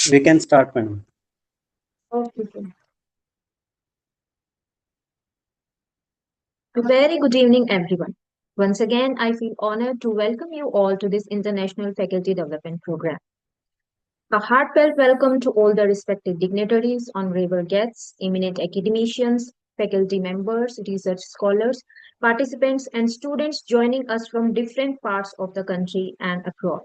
We can start, madam. Okay. A very good evening, everyone. Once again, I feel honored to welcome you all to this International Faculty Development Program. A heartfelt welcome to all the respected dignitaries, honorable guests, eminent academicians, faculty members, research scholars, participants, and students joining us from different parts of the country and abroad.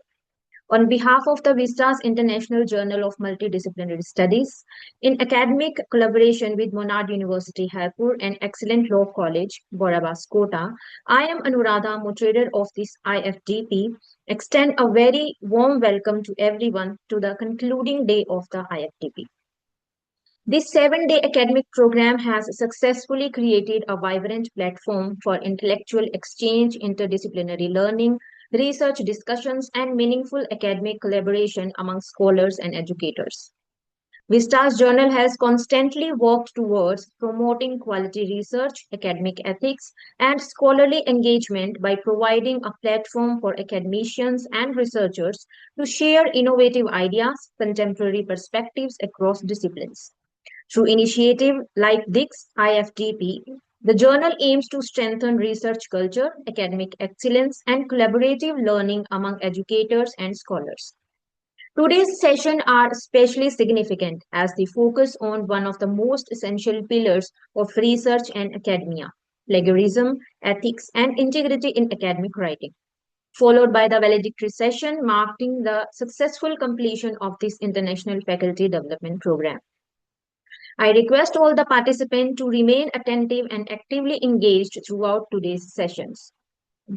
On behalf of the Vistas International Journal of Multidisciplinary Studies, in academic collaboration with Monad University, Hapur, and Excellent Law College, Borabas, Kota, I am Anuradha, moderator of this IFDP, extend a very warm welcome to everyone to the concluding day of the IFDP. This 7-day academic program has successfully created a vibrant platform for intellectual exchange, interdisciplinary learning, research discussions, and meaningful academic collaboration among scholars and educators. Vista's journal has constantly worked towards promoting quality research, academic ethics, and scholarly engagement by providing a platform for academicians and researchers to share innovative ideas, contemporary perspectives across disciplines. Through initiatives like this IFDP, the journal aims to strengthen research culture, academic excellence, and collaborative learning among educators and scholars. Today's session are especially significant as they focus on one of the most essential pillars of research and academia, plagiarism, ethics, and integrity in academic writing, followed by the valedictory session marking the successful completion of this international faculty development program. I request all the participants to remain attentive and actively engaged throughout today's sessions.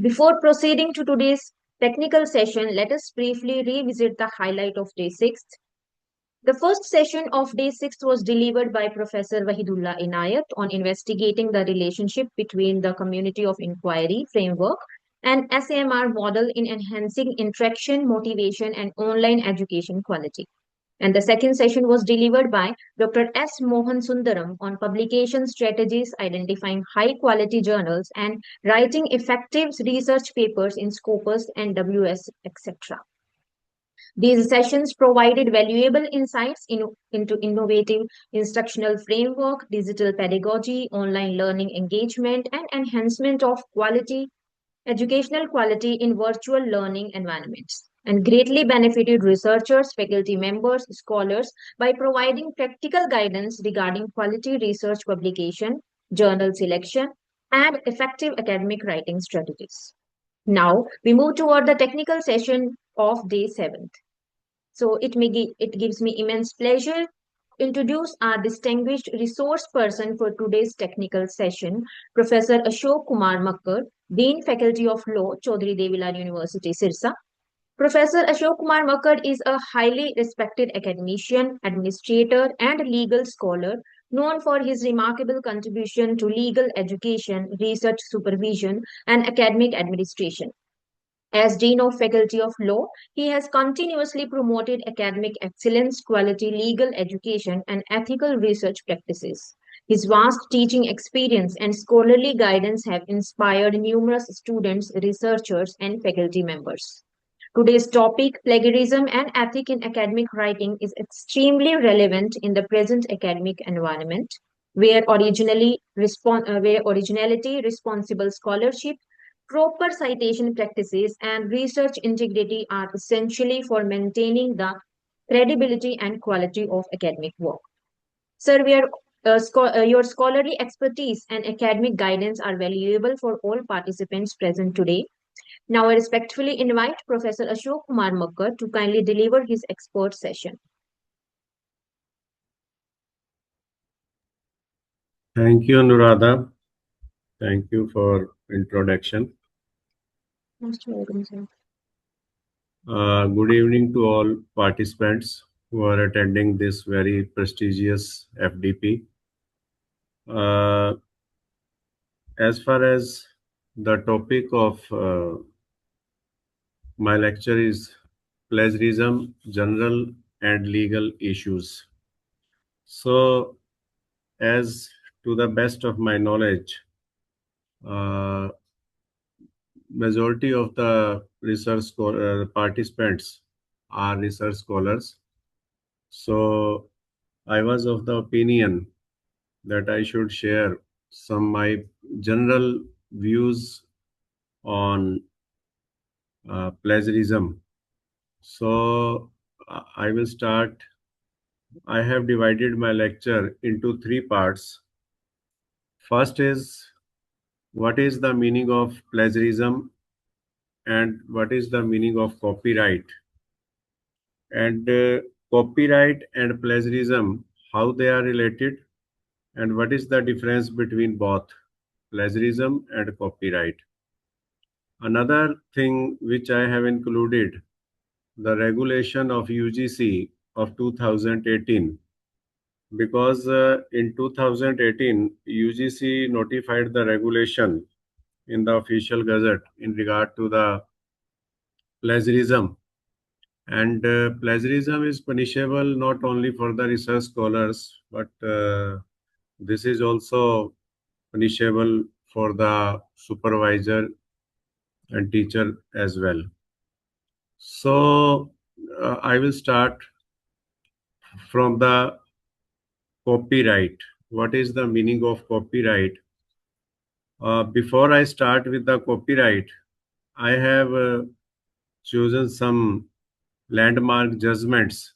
Before proceeding to today's technical session, let us briefly revisit the highlight of day 6. The first session of day 6 was delivered by Professor Wahidullah Inayat on investigating the relationship between the community of inquiry framework and SAMR model in enhancing interaction, motivation, and online education quality. And the second session was delivered by Dr. S. Mohan Sundaram on publication strategies, identifying high quality journals, and writing effective research papers in Scopus and WS, etc. These sessions provided valuable insights into innovative instructional framework, digital pedagogy, online learning engagement, and enhancement of educational quality in virtual learning environments, and greatly benefited researchers, faculty members, scholars by providing practical guidance regarding quality research publication, journal selection, and effective academic writing strategies. Now we move toward the technical session of day 7th. So it gives me immense pleasure to introduce our distinguished resource person for today's technical session, Professor Ashok Makkar, Dean Faculty of Law, Chaudhary Devi Lal University, Sirsa. Professor Ashok Makkar is a highly respected academician, administrator, and legal scholar known for his remarkable contribution to legal education, research supervision, and academic administration. As Dean of Faculty of Law, he has continuously promoted academic excellence, quality legal education, and ethical research practices. His vast teaching experience and scholarly guidance have inspired numerous students, researchers, and faculty members. Today's topic, plagiarism and ethics in academic writing, is extremely relevant in the present academic environment, where originality, responsible scholarship, proper citation practices, and research integrity are essentially for maintaining the credibility and quality of academic work. Sir, your scholarly expertise and academic guidance are valuable for all participants present today. Now, I respectfully invite Professor Ashok Makkar to kindly deliver his expert session. Thank you, Anuradha. Thank you for introduction. Most welcome, sir. Good evening to all participants who are attending this very prestigious FDP. As far as the topic of my lecture is plagiarism, general and legal issues. So, as to the best of my knowledge, majority of the research participants are research scholars, So I was of the opinion that I should share some my general views on plagiarism. So I will start. I have divided my lecture into three parts. First is what is the meaning of plagiarism and what is the meaning of copyright, and copyright and plagiarism, how they are related, and what is the difference between both plagiarism and copyright. Another thing which I have included, the regulation of UGC of 2018, because in 2018 UGC notified the regulation in the official gazette in regard to the plagiarism. And plagiarism is punishable not only for the research scholars, but this is also punishable for the supervisor and teacher as well. So I will start from the copyright. What is the meaning of copyright? Before I start with the copyright, I have chosen some landmark judgments,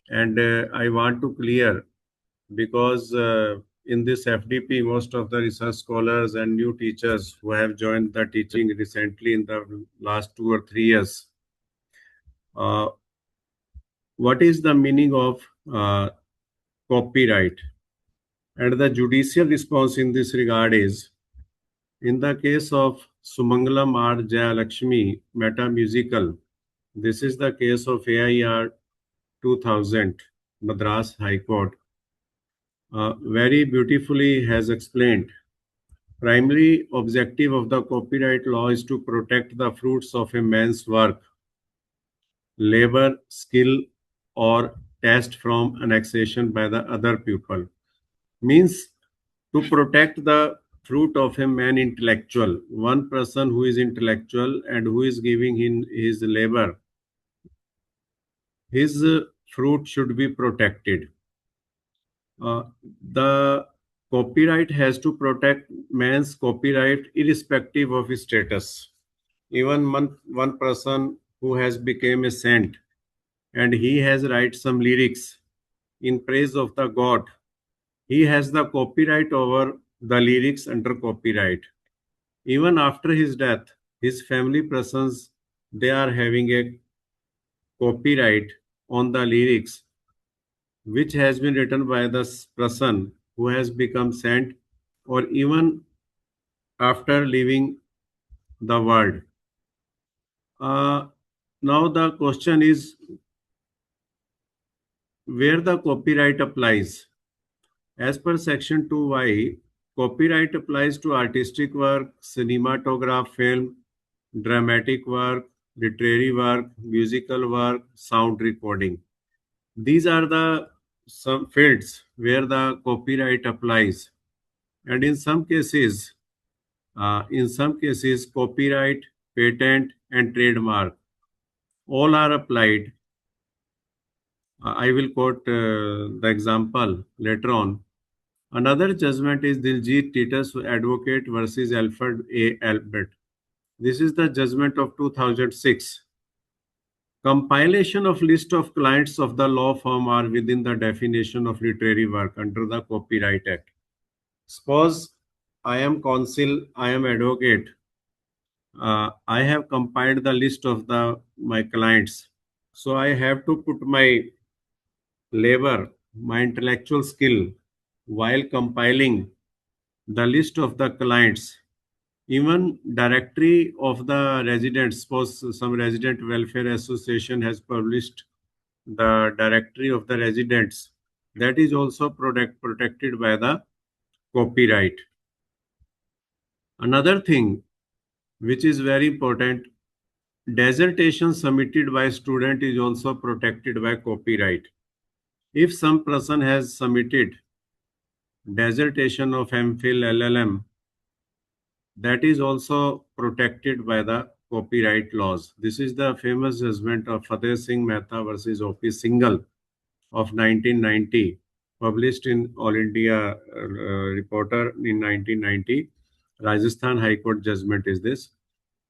and I want to clear, because in this FDP, most of the research scholars and new teachers who have joined the teaching recently in the last 2 or 3 years, uh, what is the meaning of copyright? And the judicial response in this regard is, in the case of Sumangalam R. Jayalakshmi Meta Musical, this is the case of AIR 2000, Madras High Court, very beautifully has explained. Primary objective of the copyright law is to protect the fruits of a man's work, labor, skill, or taste from annexation by the other people. Means to protect the fruit of a man intellectual, one person who is intellectual and who is giving in his labor, his fruit should be protected. Uh, the copyright has to protect man's copyright irrespective of his status. Even one person who has become a saint and he has write some lyrics in praise of the god, he has the copyright over the lyrics under copyright. Even after his death, his family persons, they are having a copyright on the lyrics which has been written by the person who has become saint, or even after leaving the world. Uh, Now the question is where the copyright applies. As per section 2Y, copyright applies to artistic work, cinematograph, film, dramatic work, literary work, musical work, sound recording. These are the some fields where the copyright applies. And in some cases, copyright, patent, and trademark all are applied. I will quote the example later on. Another judgment is Diljit Titus Advocate versus Alfred A. Albert. This is the judgment of 2006. Compilation of list of clients of the law firm are within the definition of literary work under the Copyright Act. Suppose I am counsel, I am advocate. I have compiled the list of my clients. So I have to put my labor, my intellectual skill while compiling the list of the clients. Even directory of the residents, suppose some resident welfare association has published the directory of the residents, that is also protected by the copyright. Another thing which is very important, dissertation submitted by student is also protected by copyright. If some person has submitted dissertation of MPhil LLM, that is also protected by the copyright laws. This is the famous judgment of Fateh Singh Mehta versus O.P. Singhal. of 1990, published in All India Reporter in 1990. Rajasthan High Court judgment is this.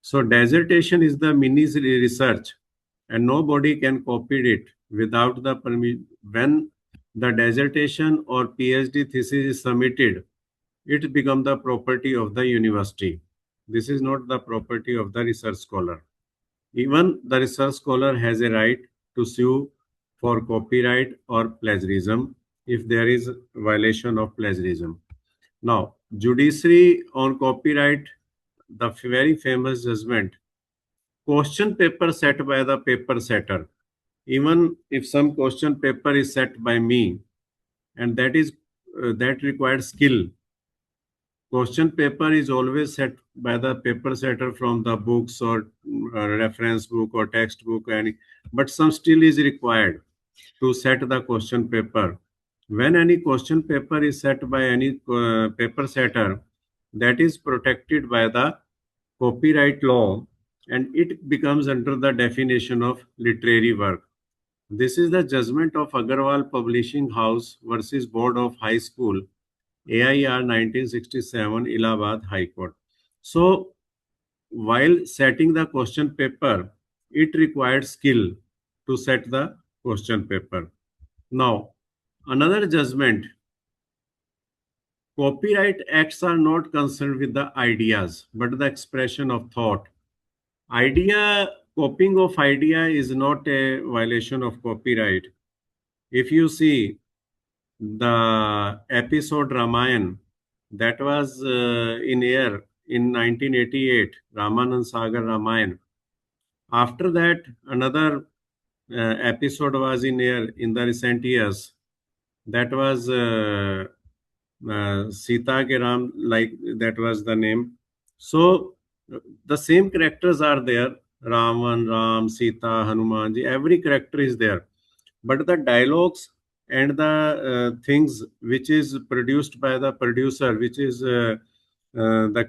So dissertation is the mini research, and nobody can copy it without the permission. When the dissertation or PhD thesis is submitted, it becomes the property of the university. This is not the property of the research scholar. Even the research scholar has a right to sue for copyright or plagiarism if there is violation of plagiarism. Now, judiciary on copyright, the very famous judgment, question paper set by the paper setter. Even if some question paper is set by me, and that requires skill. Question paper is always set by the paper setter from the books or reference book or textbook, but some skill is required to set the question paper. When any question paper is set by any paper setter, that is protected by the copyright law, and it becomes under the definition of literary work. This is the judgment of Agarwal Publishing House versus Board of High School, AIR 1967, Allahabad High Court. So, while setting the question paper, it required skill to set the question paper. Now, another judgment, copyright acts are not concerned with the ideas, but the expression of thought. Copying of idea is not a violation of copyright. If you see the episode Ramayan that was in air in 1988, Ramanand Sagar Ramayan. After that, another episode was in air in the recent years. That was Sita Ke Ram, like that was the name. So the same characters are there. Raman, Ram, Sita, Hanumanji, every character is there. But the dialogues and the things which is produced by the producer, which is the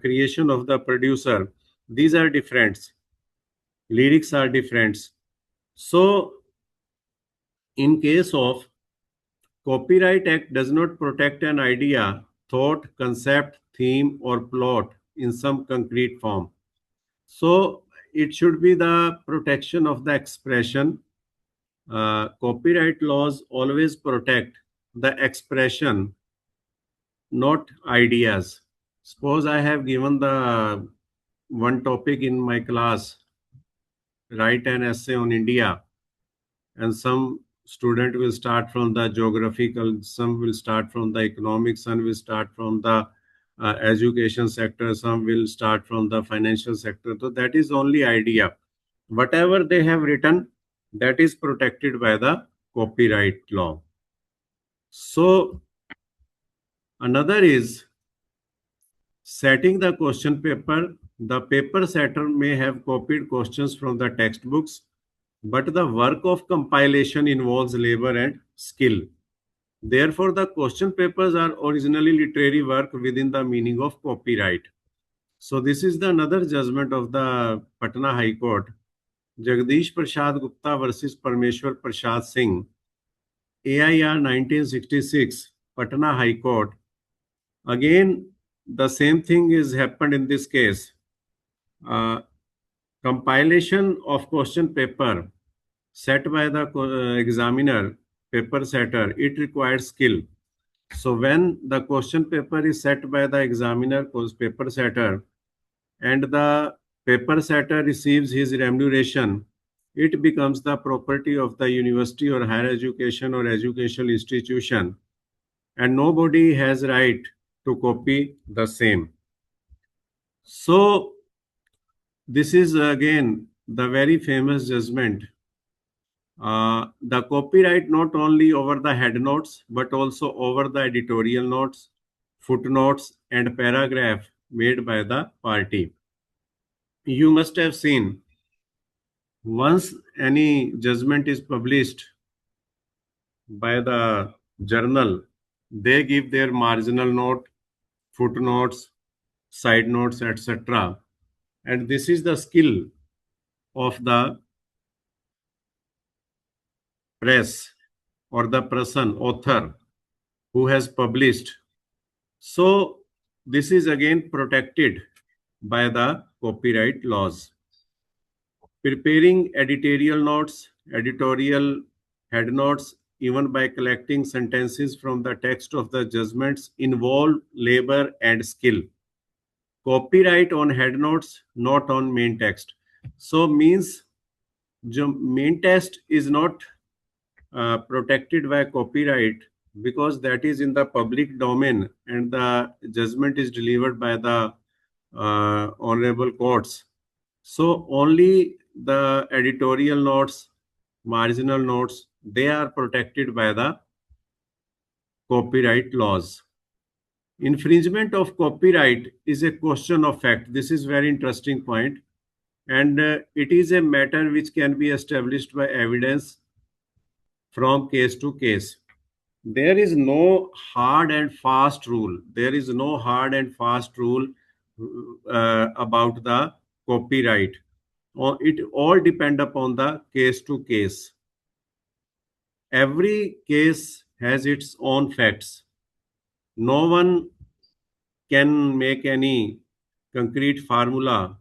creation of the producer, these are different. Lyrics are different. So, in case of Copyright Act does not protect an idea, thought, concept, theme, or plot in some concrete form. So, it should be the protection of the expression. Copyright laws always protect the expression, not ideas. Suppose I have given the one topic in my class, write an essay on India, and some student will start from the geographical, some will start from the economics, some will start from the education sector, some will start from the financial sector. So that is only idea. Whatever they have written, that is protected by the copyright law. So another is setting the question paper. The paper setter may have copied questions from the textbooks, but the work of compilation involves labor and skill. Therefore, the question papers are originally literary work within the meaning of copyright. So this is the another judgment of the Patna High Court. Jagdish Prasad Gupta versus Parmeshwar Prasad Singh, AIR 1966, Patna High Court. Again, the same thing is happened in this case. Compilation of question paper set by the examiner, paper setter, it requires skill. So when the question paper is set by the examiner, paper setter, and the paper setter receives his remuneration, it becomes the property of the university or higher education or educational institution, and nobody has right to copy the same. So this is again the very famous judgment. The copyright not only over the head notes, but also over the editorial notes, footnotes, and paragraph made by the party. You must have seen, once any judgment is published by the journal, they give their marginal note, footnotes, side notes, etc. And this is the skill of the press or the person, author, who has published. So this is again protected by the copyright laws. Preparing editorial notes, editorial head notes, even by collecting sentences from the text of the judgments involve labor and skill. Copyright on head notes, not on main text. So means the main text is not protected by copyright because that is in the public domain and the judgment is delivered by the honorable courts. So only the editorial notes, marginal notes, they are protected by the copyright laws. Infringement of copyright is a question of fact. This is very interesting point, and it is a matter which can be established by evidence from case to case. There is no hard and fast rule. There is no hard and fast rule about the copyright. It all depend upon the case to case. Every case has its own facts. No one can make any concrete formula.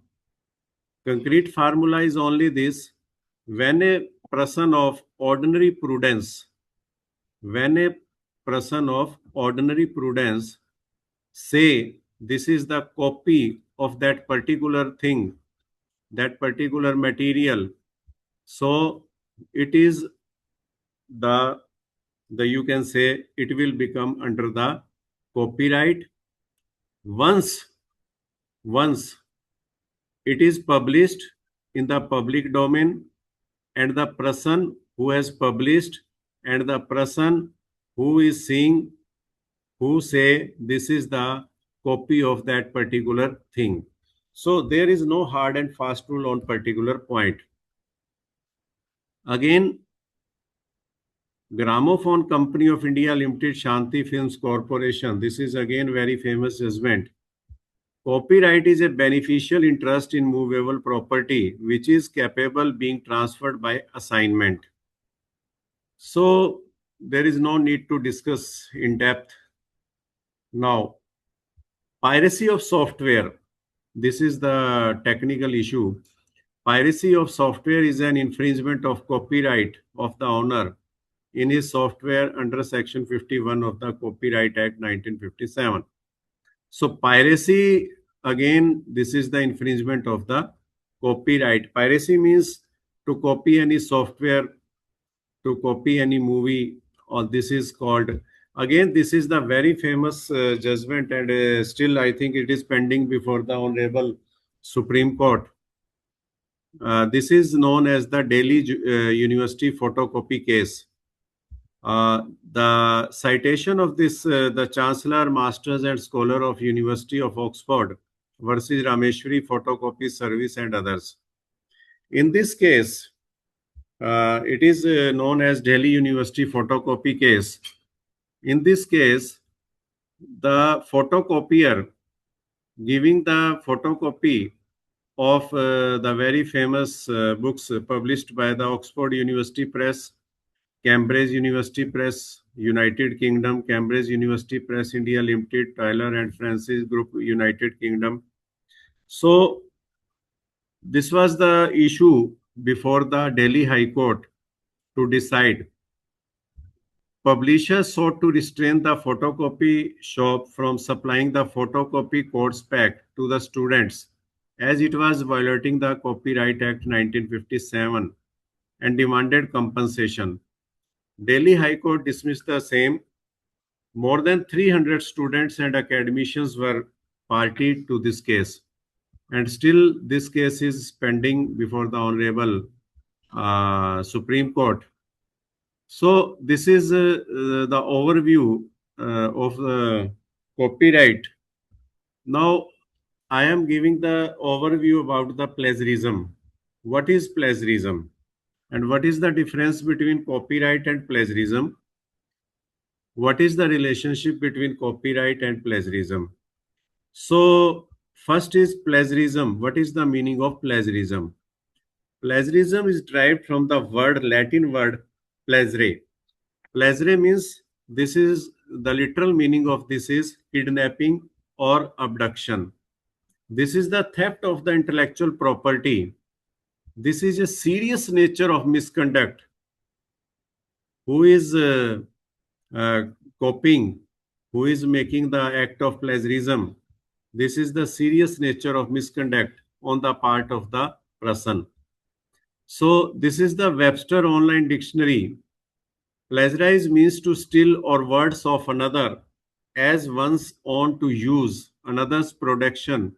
Concrete formula is only this: when a person of ordinary prudence, when a person of ordinary prudence say this is the copy of that particular thing, that particular material, so it is the you can say it will become under the copyright once it is published in the public domain and the person who has published and the person who is seeing, who say this is the copy of that particular thing. So there is no hard and fast rule on particular point. Again, Gramophone Company of India Limited, Shanti Films Corporation. This is again very famous judgment. Copyright is a beneficial interest in movable property which is capable being transferred by assignment. So there is no need to discuss in depth. Now, piracy of software. This is the technical issue. Piracy of software is an infringement of copyright of the owner in his software under Section 51 of the Copyright Act 1957. So piracy, again, this is the infringement of the copyright. Piracy means to copy any software, to copy any movie, or this is called, again, this is the very famous judgment, and still I think it is pending before the Honorable Supreme Court. This is known as the Delhi University photocopy case. The citation of this, the Chancellor, Masters and Scholar of University of Oxford versus Rameshwari Photocopy Service and others. In this case, it is known as Delhi University photocopy case. In this case, the photocopier giving the photocopy of the very famous books published by the Oxford University Press, Cambridge University Press, United Kingdom, Cambridge University Press India Limited, Tyler and Francis Group, United Kingdom. So this was the issue before the Delhi High Court to decide. Publishers sought to restrain the photocopy shop from supplying the photocopy course pack to the students as it was violating the Copyright Act 1957 and demanded compensation. Delhi High Court dismissed the same. More than 300 students and academicians were party to this case. And still this case is pending before the Honorable Supreme Court. So this is the overview of the copyright. Now I am giving the overview about the plagiarism. What is plagiarism? And what is the difference between copyright and plagiarism? What is the relationship between copyright and plagiarism? So first is plagiarism. What is the meaning of plagiarism? Plagiarism is derived from the Latin word plagiare. Plagiarism means, this is the literal meaning of this is kidnapping or abduction. This is the theft of the intellectual property. This is a serious nature of misconduct. Who is uh, copying, who is making the act of plagiarism? This is the serious nature of misconduct on the part of the person. So this is the Webster Online Dictionary. Plagiarize means to steal or words of another as one's own, to use another's production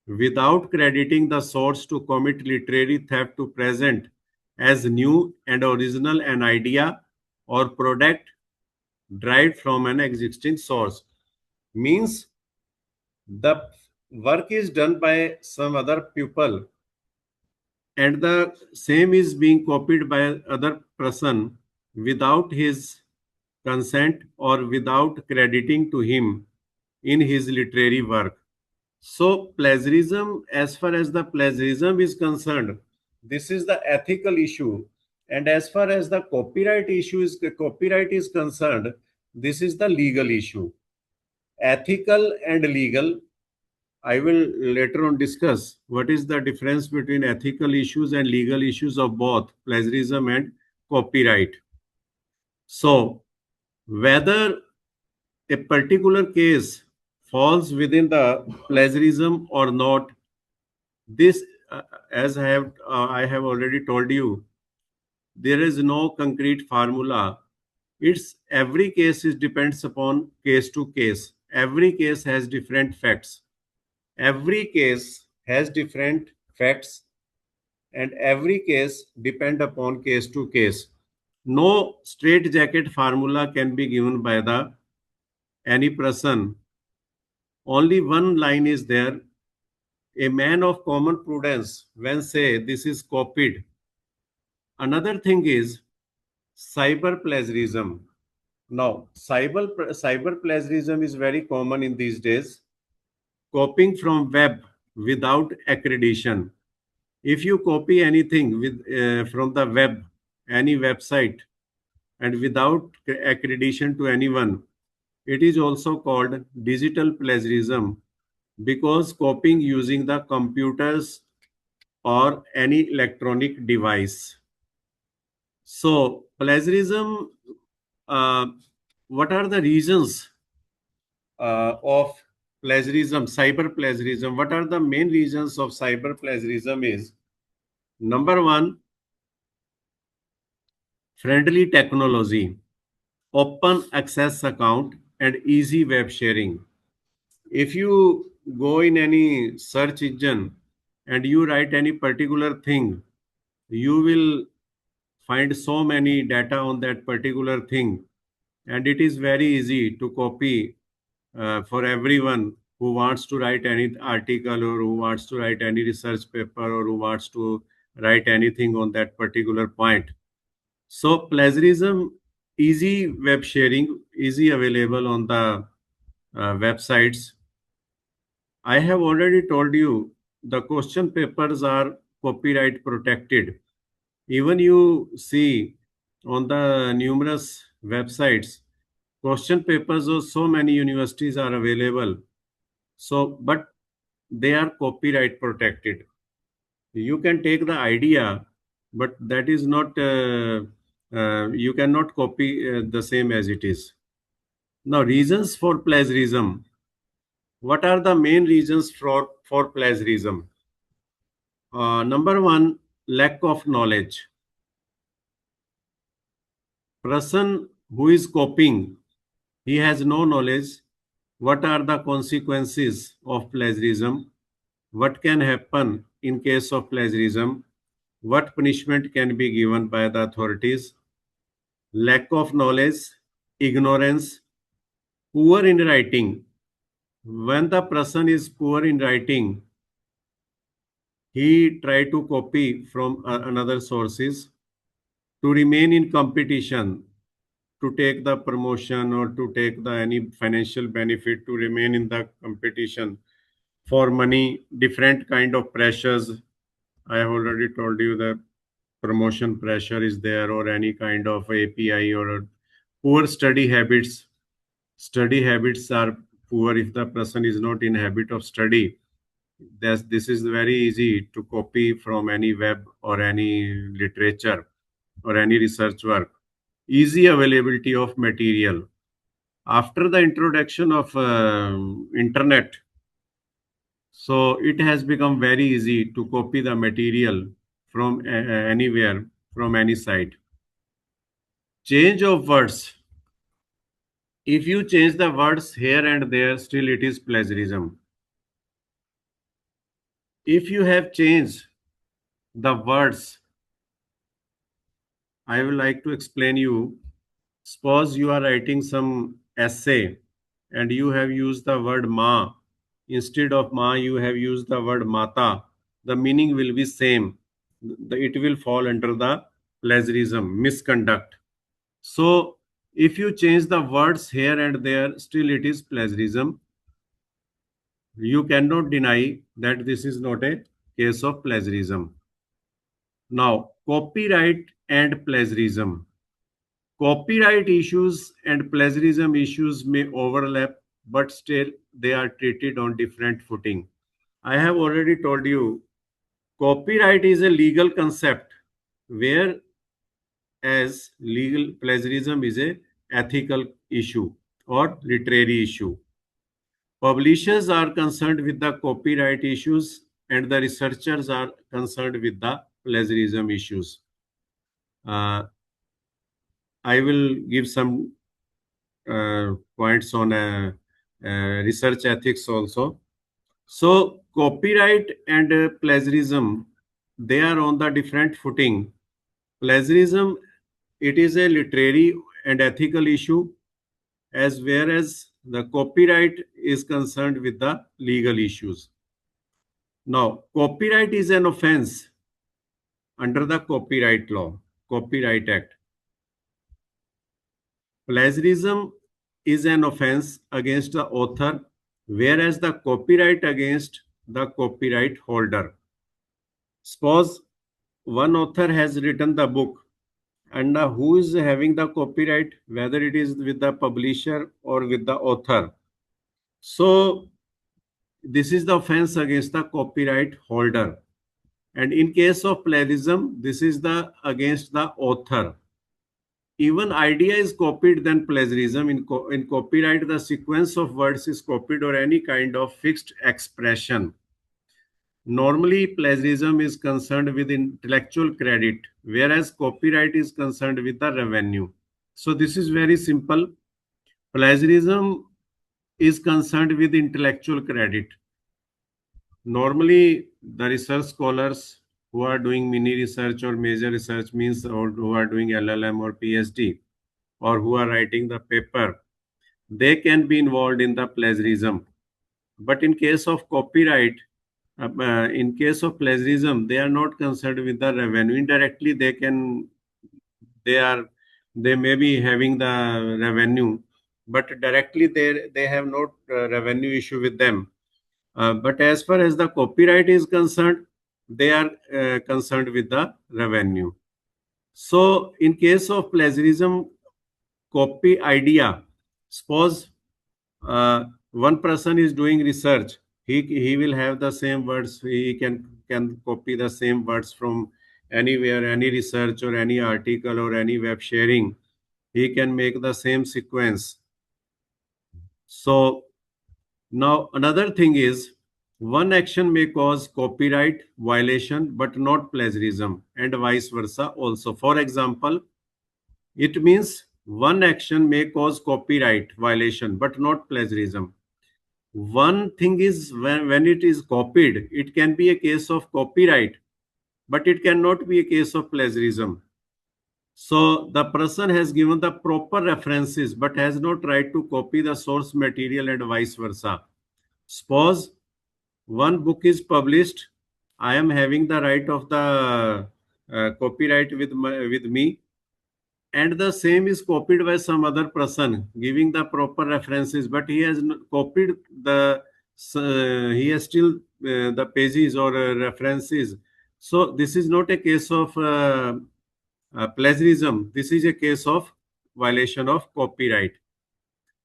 without crediting the source, to commit literary theft, to present as new and original an idea or product derived from an existing source. Means the work is done by some other people and the same is being copied by other person without his consent or without crediting to him in his literary work. So plagiarism, as far as the plagiarism is concerned, this is the ethical issue. And as far as the copyright is concerned, this is the legal issue. Ethical and legal, I will later on discuss what is the difference between ethical issues and legal issues of both plagiarism and copyright. So whether a particular case falls within the plagiarism or not, this, as I have already told you, there is no concrete formula. It's every case is depends upon case to case. Every case has different facts. Every case has different facts, and every case depend upon case to case. No straight jacket formula can be given by the any person. Only one line is there. A man of common prudence when say this is copied. Another thing is cyber plagiarism. Now, cyber plagiarism is very common in these days. Copying from web without accreditation. If you copy anything from the web, any website, and without accreditation to anyone, it is also called digital plagiarism, because copying using the computers or any electronic device. So plagiarism, uh, what are the reasons of plagiarism, cyber plagiarism? What are the main reasons of cyber plagiarism is, number one, friendly technology, open access account, and easy web sharing. If you go in any search engine and you write any particular thing, you will find so many data on that particular thing, and it is very easy to copy for everyone who wants to write any article or who wants to write any research paper or who wants to write anything on that particular point. So plagiarism, easy web sharing, easy available on the websites. I have already told you the question papers are copyright protected. Even you see on the numerous websites, question papers of so many universities are available. So, but they are copyright protected. You can take the idea, but that is not, you cannot copy the same as it is. Now, reasons for plagiarism. What are the main reasons for plagiarism? Number one, lack of knowledge. Person who is copying, he has no knowledge. What are the consequences of plagiarism? What can happen in case of plagiarism? What punishment can be given by the authorities? Lack of knowledge, ignorance, poor in writing. When the person is poor in writing, he try to copy from another sources to remain in competition, to take the promotion or to take the any financial benefit, to remain in the competition for money, different kind of pressures. I have already told you that promotion pressure is there, or any kind of API or Poor study habits. Study habits are poor if the person is not in habit of study. This is very easy to copy from any web or any literature or any research work. Easy availability of material. After the introduction of internet, so it has become very easy to copy the material from anywhere, from any site. Change of words. If you change the words here and there, still it is plagiarism. If you have changed the words, I would like to explain you. Suppose you are writing some essay and you have used the word ma. Instead of ma, you have used the word mata. The meaning will be same. It will fall under the plagiarism, misconduct. So, if you change the words here and there, still it is plagiarism. You cannot deny that this is not a case of plagiarism. Now, copyright and plagiarism. Copyright issues and plagiarism issues may overlap, but still they are treated on different footing. I have already told you, copyright is a legal concept, whereas legal plagiarism is a ethical issue or literary issue. Publishers are concerned with the copyright issues and the researchers are concerned with the plagiarism issues. I will give some points on research ethics also. So copyright and plagiarism, they are on the different footing. Plagiarism, it is a literary and ethical issue, as whereas the copyright is concerned with the legal issues. Now, copyright is an offense under the Copyright Law, Copyright Act. Plagiarism is an offense against the author, whereas the copyright against the copyright holder. Suppose one author has written the book, and who is having the copyright, whether it is with the publisher or with the author. So this is the offense against the copyright holder. And in case of plagiarism, this is the against the author. Even idea is copied than plagiarism. In copyright, the sequence of words is copied or any kind of fixed expression. Normally, plagiarism is concerned with intellectual credit, whereas copyright is concerned with the revenue. So this is very simple. Plagiarism is concerned with intellectual credit. Normally, the research scholars who are doing mini research or major research, means or who are doing LLM or PhD, or who are writing the paper, they can be involved in the plagiarism. But in case of copyright, in case of plagiarism, they are not concerned with the revenue. Indirectly, they may be having the revenue, but directly they have no revenue issue with them. But as far as the copyright is concerned, they are concerned with the revenue. So in case of plagiarism, copy idea, suppose one person is doing research, he will have the same words, he can copy the same words from anywhere, any research or any article or any web sharing, he can make the same sequence. So now another thing is, one action may cause copyright violation but not plagiarism, and vice versa also. For example, it means one action may cause copyright violation but not plagiarism. One thing is, when it is copied, it can be a case of copyright, but it cannot be a case of plagiarism. So the person has given the proper references but has not right to copy the source material and vice versa. Suppose one book is published, I am having the right of the copyright with me, and the same is copied by some other person giving the proper references, but he has copied the he has still the pages or references. So this is not a case of plagiarism, this is a case of violation of copyright.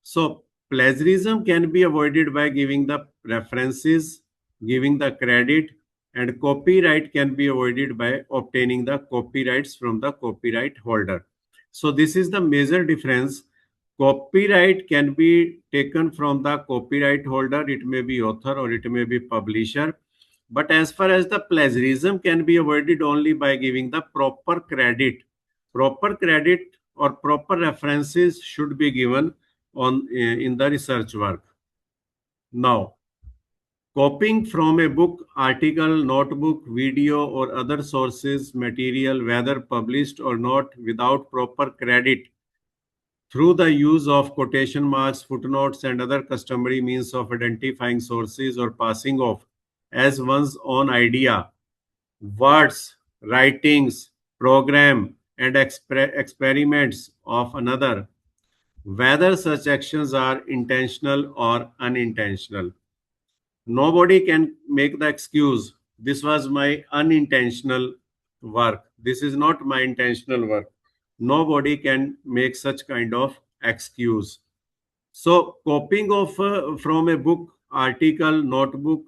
So plagiarism can be avoided by giving the references, giving the credit, and copyright can be avoided by obtaining the copyrights from the copyright holder. So this is the major difference. Copyright can be taken from the copyright holder. It may be author or it may be publisher. But as far as the plagiarism can be avoided only by giving the proper credit. Proper credit or proper references should be given on in the research work. Now, copying from a book, article, notebook, video, or other sources material, whether published or not, without proper credit, through the use of quotation marks, footnotes, and other customary means of identifying sources or passing off as one's own idea, words, writings, program, and experiments of another, whether such actions are intentional or unintentional. Nobody can make the excuse, this was my unintentional work. This is not my intentional work. Nobody can make such kind of excuse. So, copying of from a book, article, notebook,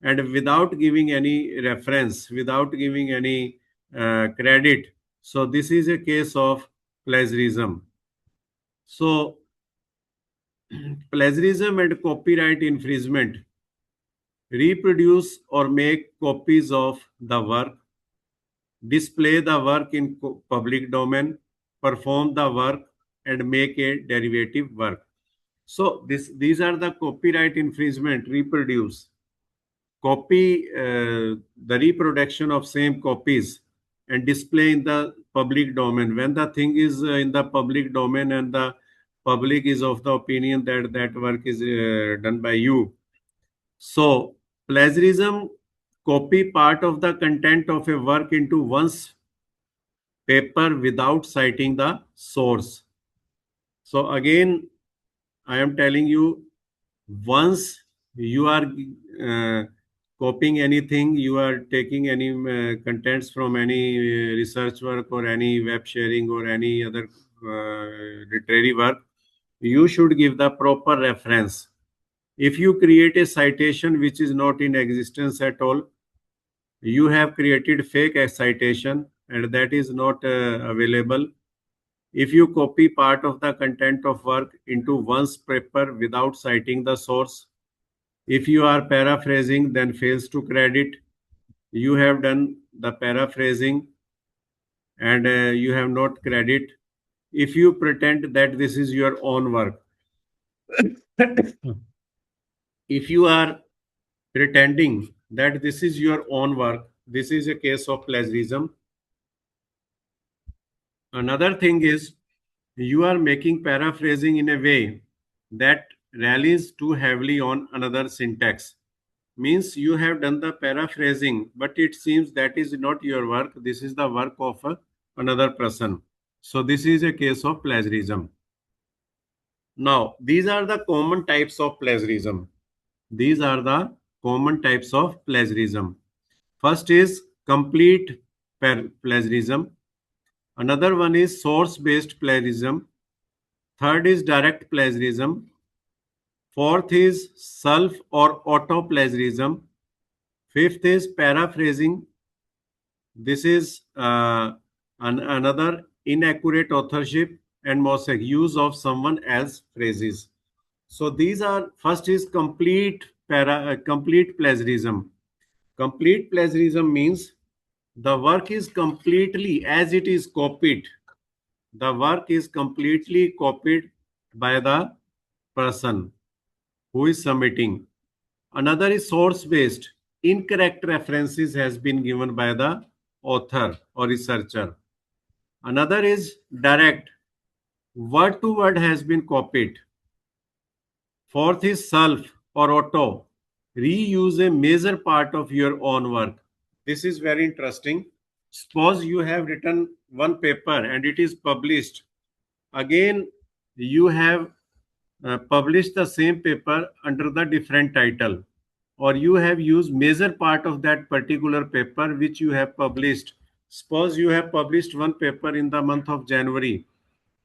and without giving any reference, without giving any credit. So, this is a case of plagiarism. So, plagiarism and copyright infringement: reproduce or make copies of the work, display the work in public domain, perform the work, and make a derivative work. So these are the copyright infringement: reproduce, copy, the reproduction of same copies, and display in the public domain. When the thing is in the public domain and the public is of the opinion that that work is done by you. So plagiarism: copy part of the content of a work into one's paper without citing the source. So again, I am telling you, once you are copying anything, you are taking any contents from any research work or any web sharing or any other literary work, you should give the proper reference. If you create a citation which is not in existence at all, you have created fake citation and that is not available. If you copy part of the content of work into one's paper without citing the source, if you are paraphrasing, then fails to credit, you have done the paraphrasing and you have not credit. If you pretend that this is your own work, if you are pretending that this is your own work, this is a case of plagiarism. Another thing is, you are making paraphrasing in a way that rallies too heavily on another syntax. Means you have done the paraphrasing, but it seems that is not your work. This is the work of another person. So this is a case of plagiarism. Now, these are the common types of plagiarism. These are the common types of plagiarism. First is complete plagiarism. Another one is source-based plagiarism. Third is direct plagiarism. Fourth is self or auto plagiarism. Fifth is paraphrasing. This is another inaccurate authorship and mosaic use of someone else's phrases. So these are, first is complete plagiarism. Complete plagiarism means the work is completely as it is copied. The work is completely copied by the person who is submitting. Another is source-based. Incorrect references has been given by the author or researcher. Another is direct. Word to word has been copied. Fourth is self or auto. Reuse a major part of your own work. This is very interesting. Suppose you have written one paper and it is published. Again, you have published the same paper under the different title, or you have used major part of that particular paper which you have published. Suppose you have published one paper in the month of January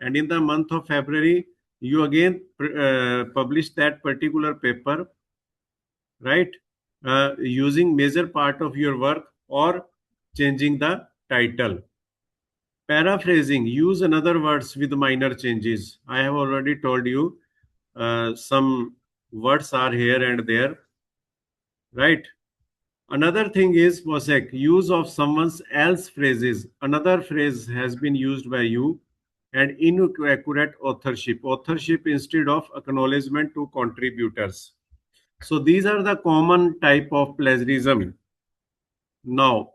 and in the month of February, you again publish that particular paper, right? Using major part of your work or changing the title. Paraphrasing, use another words with minor changes. I have already told you some words are here and there, right? Another thing is mosaic, use of someone else phrases. Another phrase has been used by you, and inaccurate authorship. Authorship instead of acknowledgement to contributors. So these are the common type of plagiarism. Now,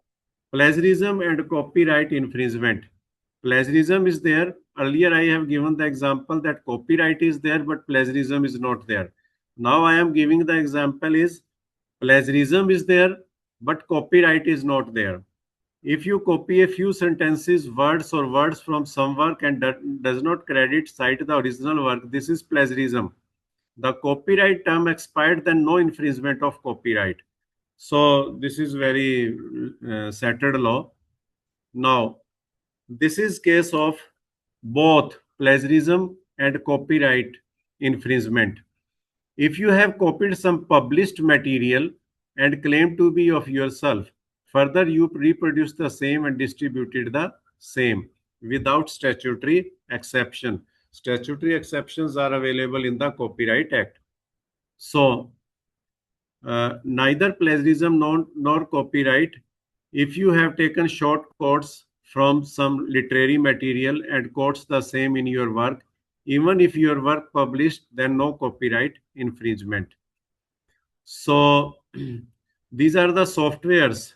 plagiarism and copyright infringement. Plagiarism is there. Earlier, I have given the example that copyright is there, but plagiarism is not there. Now, I am giving the example is plagiarism is there, but copyright is not there. If you copy a few sentences, words from some work and does not cite the original work, this is plagiarism. The copyright term expired, then no infringement of copyright. So this is very settled law. Now, this is case of both plagiarism and copyright infringement. If you have copied some published material and claim to be of yourself, further you reproduce the same and distributed the same without statutory exception. Statutory exceptions are available in the Copyright Act. So, neither plagiarism nor copyright. If you have taken short quotes from some literary material and quotes the same in your work, even if your work published, then no copyright infringement. So these are the softwares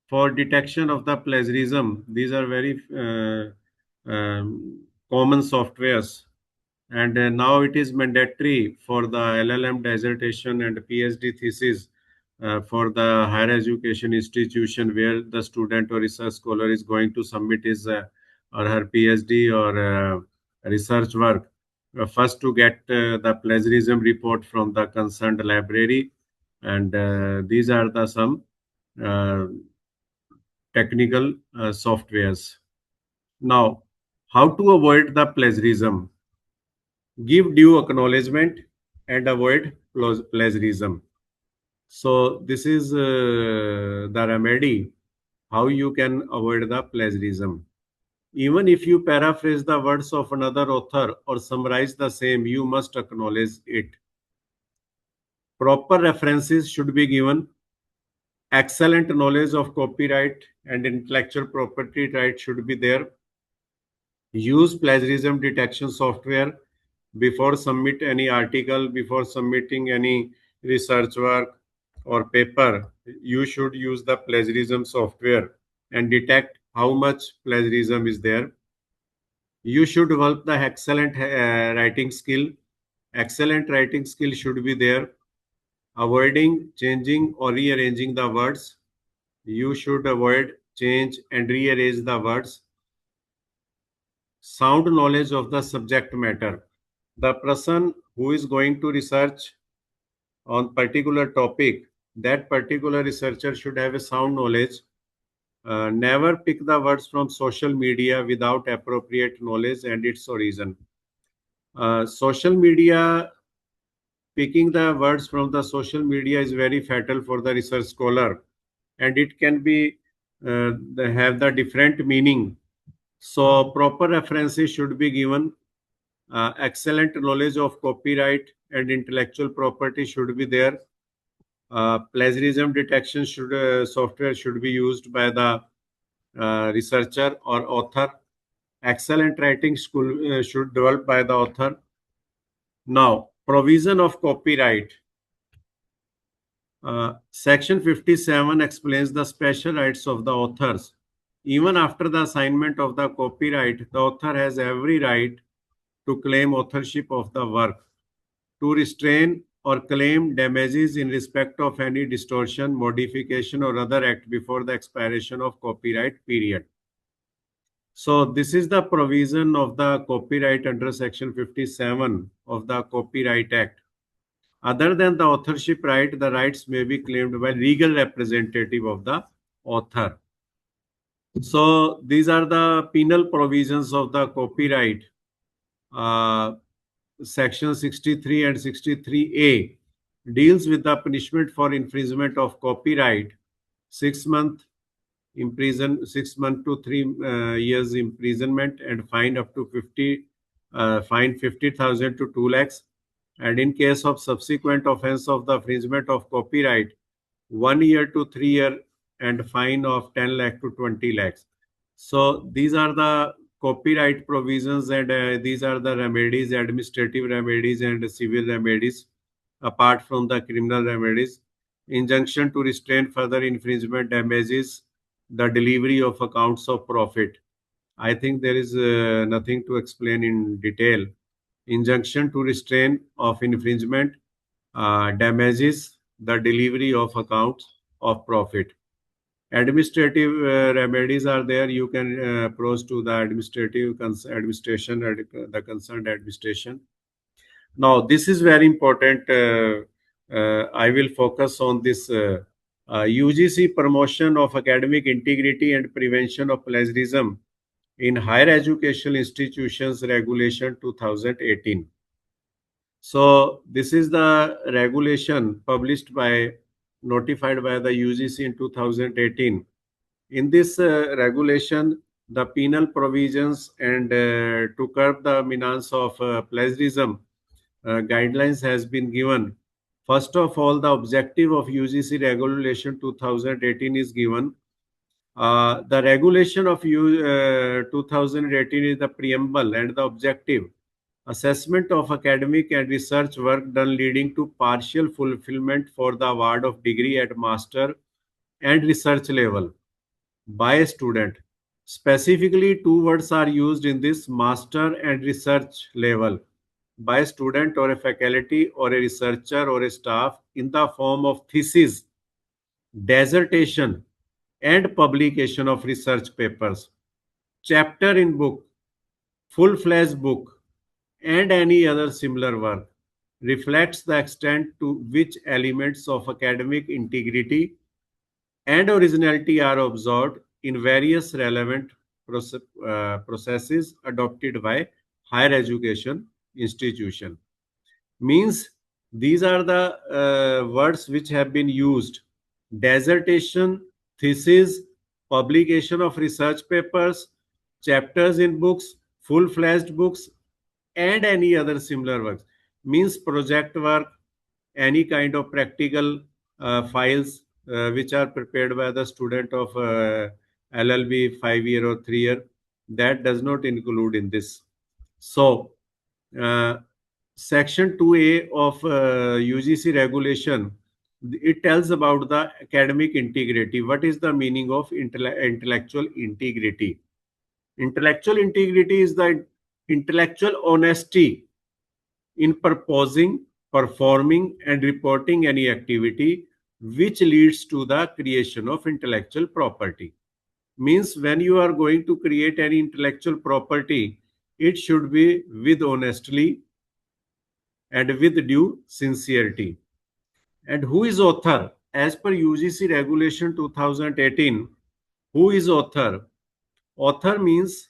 for detection of the plagiarism. These are very common softwares. And now it is mandatory for the LLM dissertation and PhD thesis for the higher education institution where the student or research scholar is going to submit his or her PhD or research work. First to get the plagiarism report from the concerned library, and these are the some uh, technical softwares. Now, how to avoid the plagiarism? Give due acknowledgement and avoid plagiarism. So this is the remedy how you can avoid the plagiarism. Even if you paraphrase the words of another author or summarize the same, you must acknowledge it. Proper references should be given. Excellent knowledge of copyright and intellectual property rights should be there. Use plagiarism detection software before submit any article, before submitting any research work or paper. You should use the plagiarism software and detect how much plagiarism is there. You should develop the excellent writing skill. Excellent writing skill should be there. Avoiding changing or rearranging the words. You should avoid change and rearrange the words. Sound knowledge of the subject matter. The person who is going to research on particular topic, that particular researcher should have a sound knowledge. Never pick the words from social media without appropriate knowledge and its origin. Social media, picking the words from the social media is very fatal for the research scholar, and it can be have the different meaning. So proper references should be given. Excellent knowledge of copyright and intellectual property should be there. Plagiarism detection software should be used by the researcher or author. Excellent writing school should develop by the author. Now, provision of copyright. Section 57 explains the special rights of the authors. Even after the assignment of the copyright, the author has every right to claim authorship of the work, to restrain or claim damages in respect of any distortion, modification, or other act before the expiration of copyright period. So this is the provision of the copyright under Section 57 of the Copyright Act. Other than the authorship right, the rights may be claimed by legal representative of the author. So these are the penal provisions of the copyright. Section 63 and 63A deals with the punishment for infringement of copyright, 6 month 6 month to 3 years imprisonment and fine up to 50,000 to 2 lakhs. And in case of subsequent offense of the infringement of copyright, 1 year to 3 year and fine of 10 lakh to 20 lakhs. So these are the copyright provisions, and these are the remedies, administrative remedies and civil remedies, apart from the criminal remedies. Injunction to restrain further infringement damages the delivery of accounts of profit. I think there is nothing to explain in detail. Injunction to restrain of infringement damages the delivery of accounts of profit. Administrative remedies are there. You can approach to the administration, the concerned administration. Now, this is very important. I will focus on this UGC promotion of academic integrity and prevention of plagiarism in higher educational institutions regulation 2018. So this is the regulation notified by the UGC in 2018. In this regulation, the penal provisions and to curb the menace of plagiarism guidelines has been given. First of all, the objective of UGC regulation 2018 is given. The regulation of 2018 is the preamble and the objective. Assessment of academic and research work done leading to partial fulfillment for the award of degree at master and research level by a student. Specifically, two words are used in this: master and research level, by a student or a faculty or a researcher or a staff in the form of thesis, dissertation, and publication of research papers, chapter in book, full-fledged book, and any other similar work, reflects the extent to which elements of academic integrity and originality are observed in various relevant processes adopted by higher education institution. Means these are the words which have been used: dissertation, thesis, publication of research papers, chapters in books, full-fledged books, and any other similar works. Means project work, any kind of practical files which are prepared by the student of LLB 5 year or 3 year, that does not include in this. So uh, section 2A of UGC regulation, it tells about the academic integrity. What is the meaning of intellectual integrity? Intellectual integrity is the intellectual honesty in proposing, performing, and reporting any activity which leads to the creation of intellectual property. Means when you are going to create any intellectual property, it should be with honestly and with due sincerity. And who is author? As per UGC regulation 2018, who is author? Author means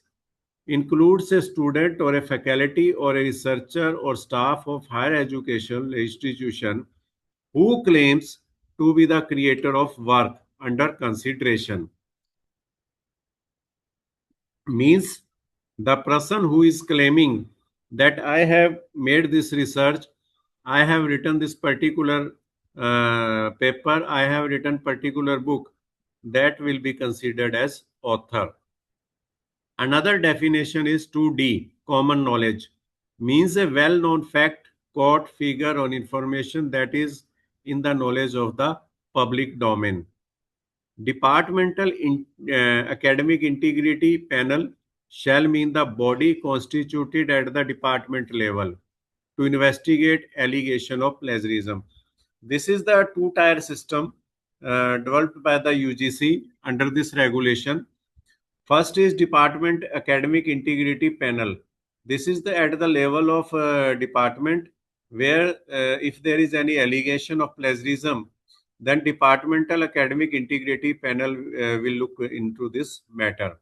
includes a student or a faculty or a researcher or staff of higher education institution who claims to be the creator of work under consideration. Means the person who is claiming that I have made this research, I have written this particular paper, I have written particular book, that will be considered as author. Another definition is 2D, common knowledge. Means a well-known fact, quote, figure, or information that is in the knowledge of the public domain. Academic integrity panel shall mean the body constituted at the department level to investigate allegation of plagiarism. This is the two-tier system developed by the UGC under this regulation. First is Department Academic Integrity Panel. This is at the level of department where if there is any allegation of plagiarism, then Departmental Academic Integrity Panel will look into this matter.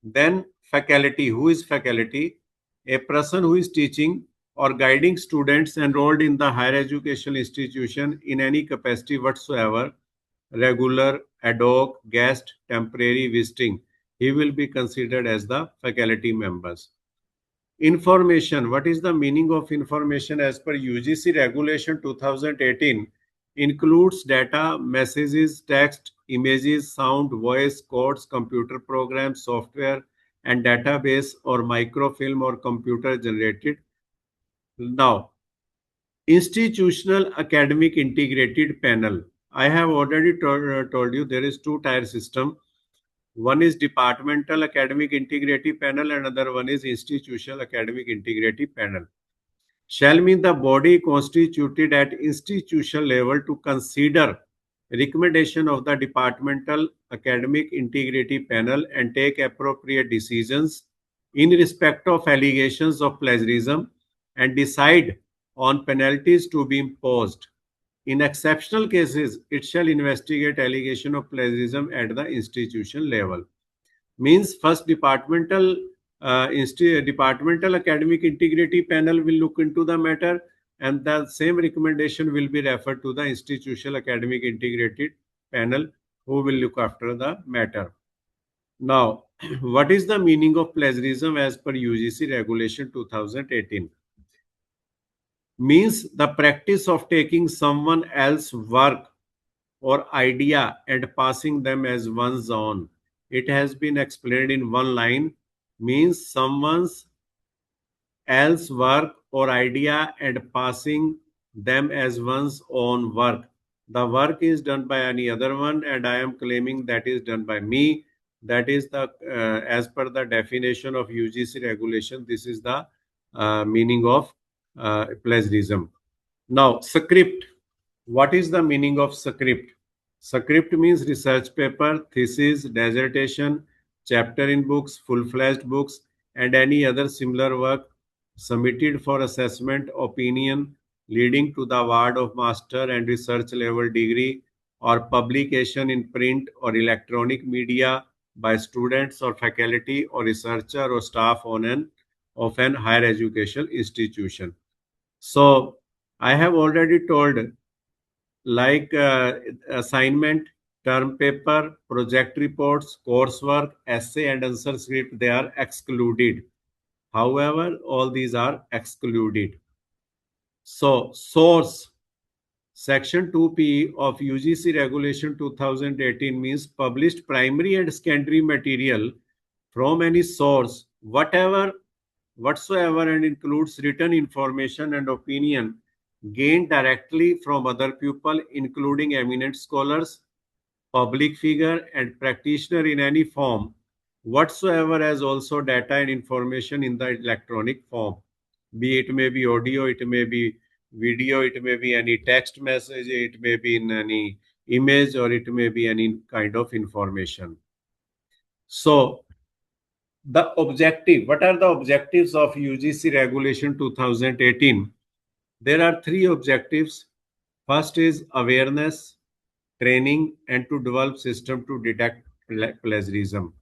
Then faculty. Who is faculty? a person who is teaching or guiding students enrolled in the higher educational institution in any capacity whatsoever, regular, ad hoc, guest, temporary, visiting, he will be considered as the faculty members. Information. What is the meaning of information as per UGC regulation 2018? Includes data, messages, text, images, sound, voice, codes, computer programs, software, and database or microfilm or computer generated. Now, institutional academic integrated panel. I have already told you there is two-tier system. One is departmental academic integrative panel and another one is institutional academic integrative panel. Shall mean the body constituted at institutional level to consider recommendation of the departmental academic integrative panel and take appropriate decisions in respect of allegations of plagiarism and decide on penalties to be imposed. In exceptional cases, it shall investigate allegation of plagiarism at the institution level. Means first departmental academic integrity panel will look into the matter, and the same recommendation will be referred to the institutional academic integrated panel who will look after the matter. Now, what is the meaning of plagiarism as per UGC regulation 2018? Means the practice of taking someone else's work or idea and passing them as one's own. It has been explained in one line, means someone's else work or idea and passing them as one's own work. The work is done by any other one and I am claiming that is done by me. That is the as per the definition of UGC regulation, this is the meaning of plagiarism. Now, script. What is the meaning of script? Script means research paper, thesis, dissertation, chapter in books, full-fledged books, and any other similar work submitted for assessment, opinion, leading to the award of master and research level degree or publication in print or electronic media by students or faculty or researcher or staff of an higher education institution. So I have already told like assignment, term paper, project reports, coursework, essay and answer script, they are excluded. However, all these are excluded. So source, section 2P of UGC regulation 2018 means published primary and secondary material from any source, whatsoever and includes written information and opinion gained directly from other people, including eminent scholars, public figure, and practitioner in any form whatsoever, as also data and information in the electronic form. Be it may be audio, it may be video, it may be any text message, it may be in any image, or it may be any kind of information. So, the objective, what are the objectives of UGC regulation 2018? There are three objectives. First is awareness, training, and to develop system to detect plagiarism.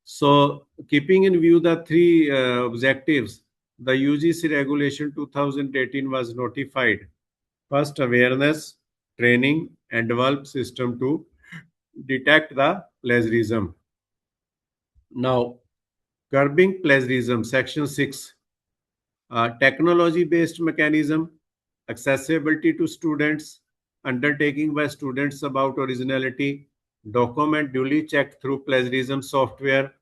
So, keeping in view the three objectives, the UGC regulation 2018 was notified. First, awareness, training, and develop system to detect the plagiarism. Now, curbing plagiarism, section 6. Technology-based mechanism, accessibility to students, undertaking by students about originality, document duly checked through plagiarism software.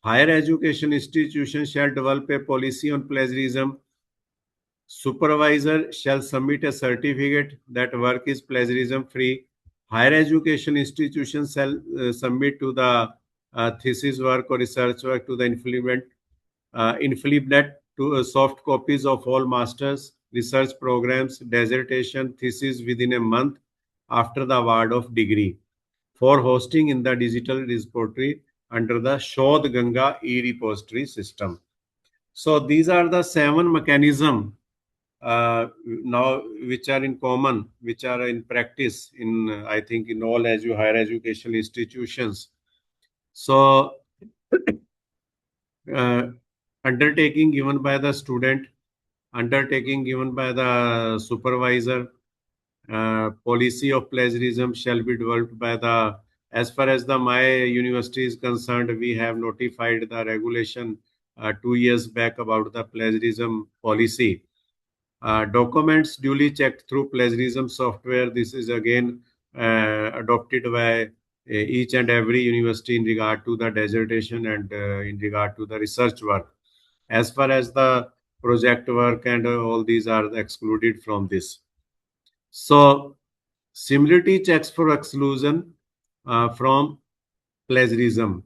Higher education institutions shall develop a policy on plagiarism. Supervisor shall submit a certificate that work is plagiarism free. Higher education institutions shall submit to the thesis work or research work to the inflinet to soft copies of all masters, research programs, dissertation, thesis within a month after the award of degree for hosting in the digital repository under the Shodh Ganga e-repository system. So these are the 7 mechanisms now which are in common, which are in practice in I think in all higher education institutions. So undertaking given by the student, undertaking given by the supervisor, policy of plagiarism shall be developed by the, as far as the my university is concerned, we have notified the regulation 2 years back about the plagiarism policy. Documents duly checked through plagiarism software. This is again adopted by each and every university in regard to the dissertation and in regard to the research work. As far as the project work and all these are excluded from this. So, similarity checks for exclusion from plagiarism.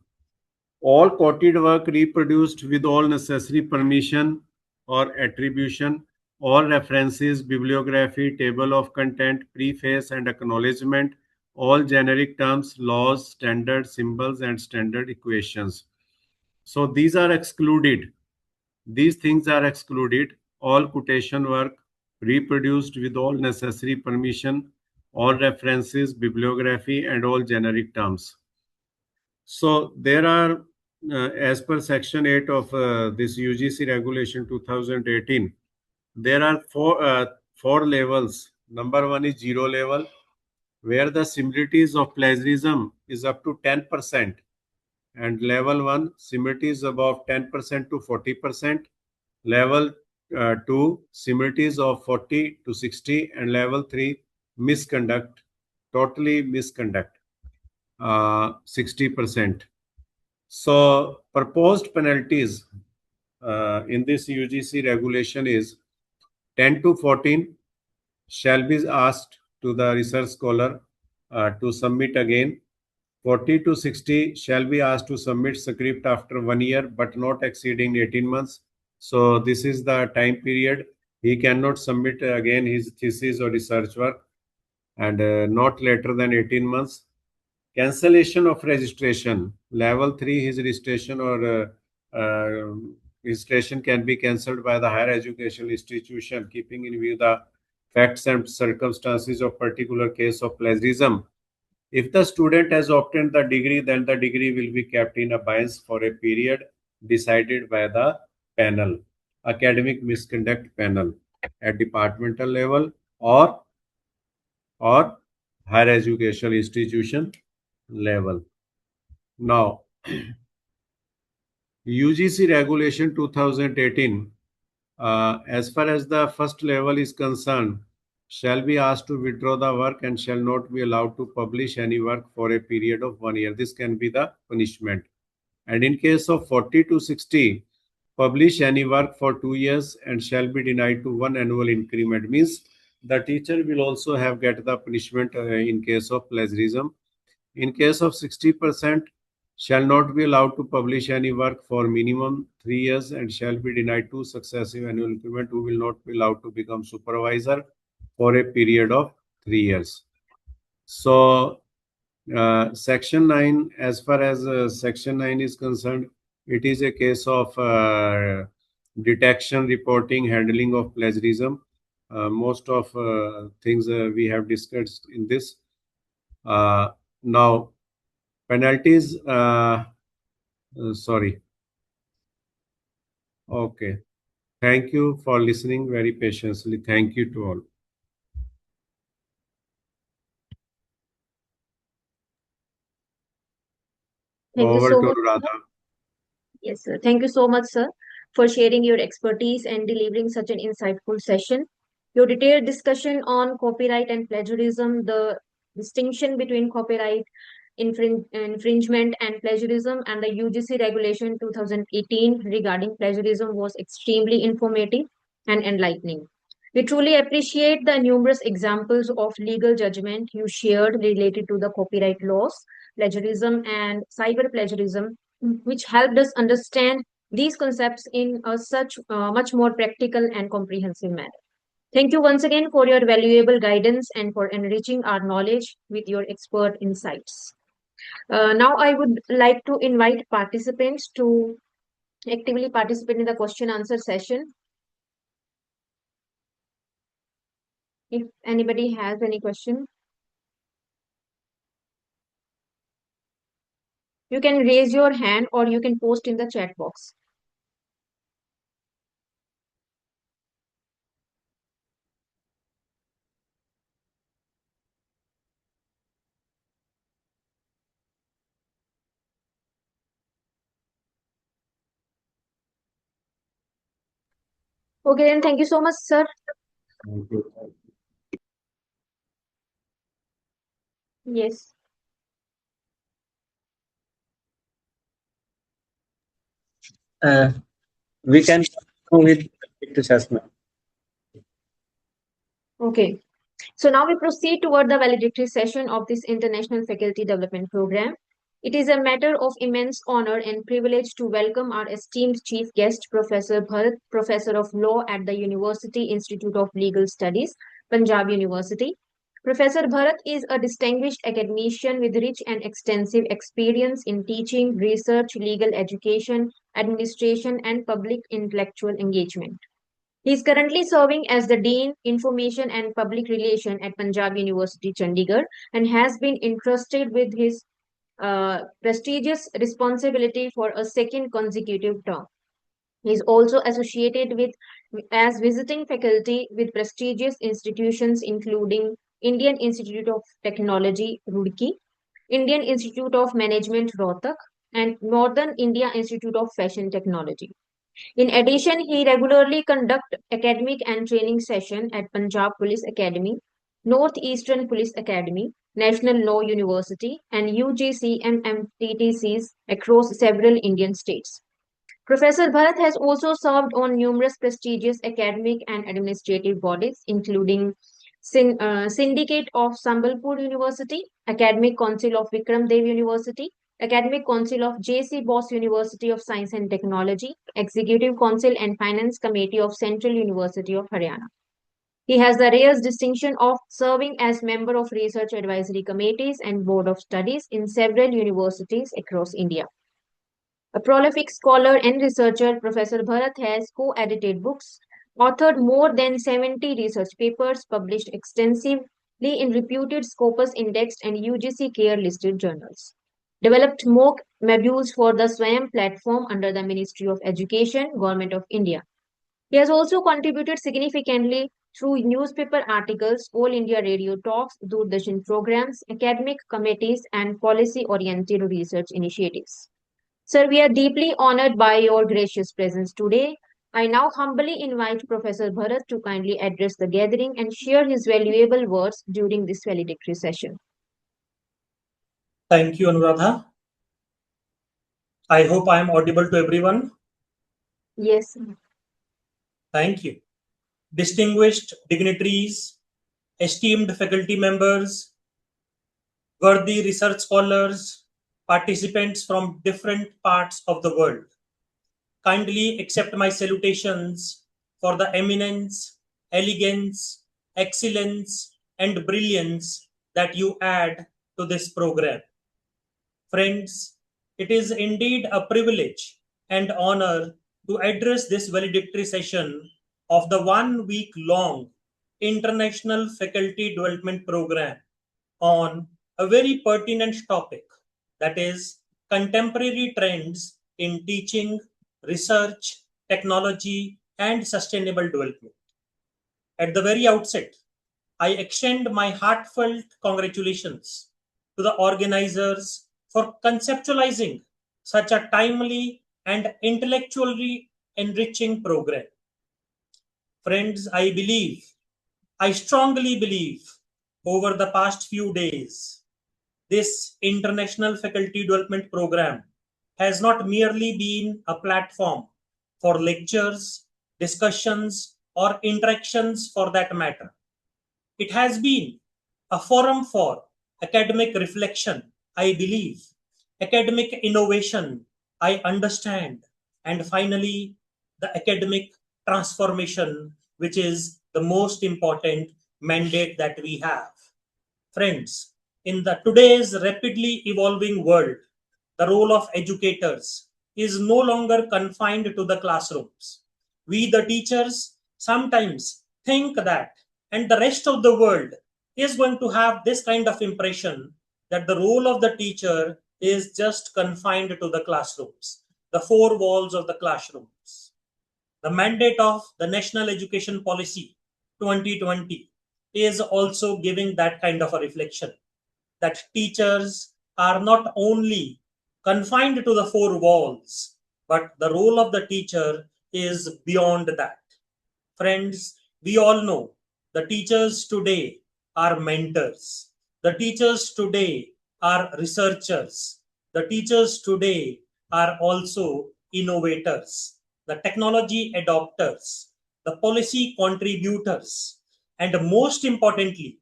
All quoted work reproduced with all necessary permission or attribution, all references, bibliography, table of content, preface and acknowledgement, all generic terms, laws, standard symbols, and standard equations. So these are excluded. These things are excluded. All quotation work reproduced with all necessary permission, all references, bibliography, and all generic terms. So there are, as per Section 8 of this UGC Regulation 2018, there are four levels. Number one is zero level, where the similarities of plagiarism is up to 10%, and level 1 similarities above 10% to 40%, level 2 similarities of 40 to 60, and level 3 misconduct, totally misconduct, 60%. So proposed penalties in this UGC regulation is 10 to 14 shall be asked to the research scholar to submit again. 40 to 60 shall be asked to submit script after 1 year, but not exceeding 18 months. So this is the time period. He cannot submit again his thesis or research work, and not later than 18 months. Cancellation of registration. Level 3, his registration or registration can be cancelled by the higher educational institution, keeping in view the facts and circumstances of particular case of plagiarism. If the student has obtained the degree, then the degree will be kept in abeyance for a period decided by the panel, academic misconduct panel, at departmental level or higher educational institution level. Now, UGC Regulation 2018, as far as the first level is concerned, shall be asked to withdraw the work and shall not be allowed to publish any work for a period of 1 year. This can be the punishment. And in case of 40 to 60, publish any work for 2 years and shall be denied to one annual increment. Means the teacher will also have get the punishment in case of plagiarism. In case of 60%, shall not be allowed to publish any work for minimum 3 years and shall be denied two successive annual increment, who will not be allowed to become supervisor for a period of 3 years. So Section 9, as far as Section 9 is concerned, it is a case of detection, reporting, handling of plagiarism. Most of things we have discussed in this. Now, penalties, sorry. Okay. Thank you for listening very patiently. Thank you to all. Thank you Over so to much. Radha. Yes, sir. Thank you so much, sir, for sharing your expertise and delivering such an insightful session. Your detailed discussion on copyright and plagiarism, the distinction between copyright infringement and plagiarism, and the UGC regulation 2018 regarding plagiarism was extremely informative and enlightening. We truly appreciate the numerous examples of legal judgment you shared related to the copyright laws, plagiarism, and cyber plagiarism, which helped us understand these concepts in a such much more practical and comprehensive manner. Thank you once again for your valuable guidance and for enriching our knowledge with your expert insights. Now, I would like to invite participants to actively participate in the question answer session. If anybody has any question, you can raise your hand or you can post in the chat box. Okay, then thank you so much, sir. Thank you. Yes. Uh, we can go with assessment. Okay. So now we proceed toward the valedictory session of this International Faculty Development Program. It is a matter of immense honor and privilege to welcome our esteemed chief guest, Professor Bharat, Professor of Law at the University Institute of Legal Studies, Punjab University. Professor Bharat is a distinguished academician with rich and extensive experience in teaching, research, legal education, administration, and public intellectual engagement. He is currently serving as the Dean, Information and Public Relation at Punjab University, Chandigarh, and has been entrusted with his prestigious responsibility for a second consecutive term. He is also associated with as visiting faculty with prestigious institutions including Indian Institute of Technology, Roorkee, Indian Institute of Management, Rohtak, and Northern India Institute of Fashion Technology. In addition, he regularly conducts academic and training sessions at Punjab Police Academy, Northeastern Police Academy, National Law University, and UGC and MTTCs across several Indian states. Professor Bharat has also served on numerous prestigious academic and administrative bodies, including Syndicate of Sambalpur University, Academic Council of Vikram Dev University, Academic Council of J.C. Bose University of Science and Technology, Executive Council and Finance Committee of Central University of Haryana. He has the rare distinction of serving as member of research advisory committees and board of studies in several universities across India. A prolific scholar and researcher, Professor Bharat has co-edited books, authored more than 70 research papers, published extensively in reputed Scopus indexed and UGC CARE listed journals, developed mock modules for the SWAYAM platform under the Ministry of Education, Government of India. He has also contributed significantly through newspaper articles, All India radio talks, Doordarshan programs, academic committees, and policy-oriented research initiatives. Sir, we are deeply honored by your gracious presence today. I now humbly invite Professor Bharat to kindly address the gathering and share his valuable words during this valedictory session. Thank you, Anuradha. I hope I am audible to everyone. Yes. Thank you. Distinguished dignitaries, esteemed faculty members, worthy research scholars, participants from different parts of the world. Kindly accept my salutations for the eminence, elegance, excellence, and brilliance that you add to this program. Friends, it is indeed a privilege and honor to address this valedictory session of the 1 week long International Faculty Development Program on a very pertinent topic, that is contemporary trends in teaching, research, technology, and sustainable development. At the very outset, I extend my heartfelt congratulations to the organizers for conceptualizing such a timely and intellectually enriching program. Friends, I strongly believe, over the past few days, this International Faculty Development Program has not merely been a platform for lectures, discussions, or interactions for that matter. It has been a forum for academic reflection, I believe, academic innovation, I understand, and finally, the academic transformation, which is the most important mandate that we have. Friends, in the today's rapidly evolving world, the role of educators is no longer confined to the classrooms. We, the teachers, sometimes think that, and the rest of the world is going to have this kind of impression that the role of the teacher is just confined to the classrooms, the four walls of the classrooms. The mandate of the National Education Policy 2020 is also giving that kind of a reflection, that teachers are not only confined to the four walls, but the role of the teacher is beyond that. Friends, we all know the teachers today are mentors. The teachers today are researchers. The teachers today are also innovators, the technology adopters, the policy contributors, and most importantly,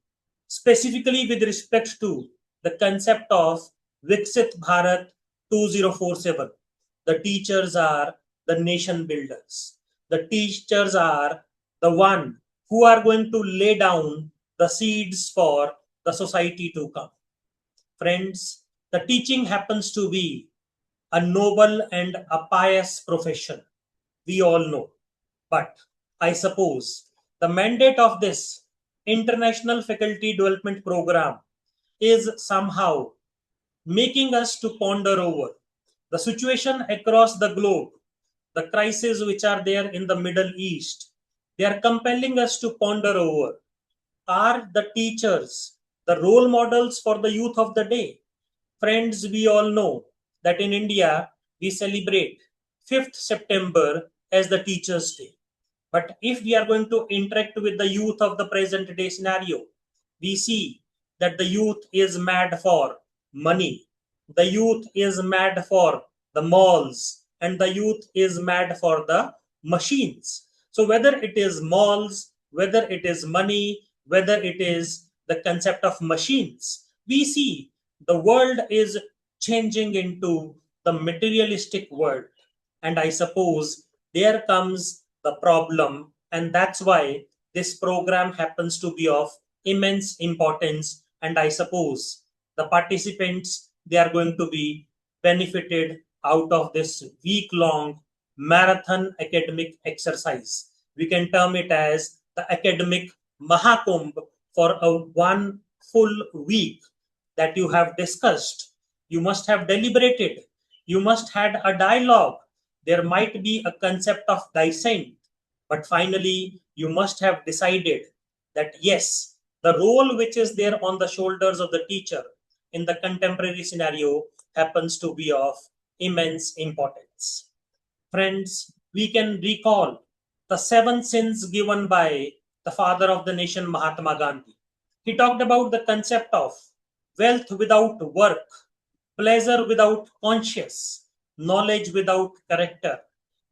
specifically with respect to the concept of Viksit Bharat 2047, the teachers are the nation builders. The teachers are the one who are going to lay down the seeds for the society to come. Friends, the teaching happens to be a noble and a pious profession. We all know. But I suppose the mandate of this International Faculty Development Program is somehow making us to ponder over the situation across the globe, the crises which are there in the Middle East. They are compelling us to ponder over, are the teachers the role models for the youth of the day? Friends, we all know that in India we celebrate 5th September as the Teachers' Day. But if we are going to interact with the youth of the present day scenario, we see that the youth is mad for money. The youth is mad for the malls, and the youth is mad for the machines. So whether it is malls, whether it is money, whether it is the concept of machines, we see the world is changing into the materialistic world. And I suppose there comes the problem, and that's why this program happens to be of immense importance. And I suppose the participants, they are going to be benefited out of this week-long marathon academic exercise. We can term it as the academic Mahakumbh for a one full week that you have discussed. You must have deliberated. You must had a dialogue. There might be a concept of dissent, but finally you must have decided that yes, the role which is there on the shoulders of the teacher in the contemporary scenario happens to be of immense importance. Friends, we can recall the 7 sins given by the father of the nation, Mahatma Gandhi. He talked about the concept of wealth without work, pleasure without conscience, knowledge without character,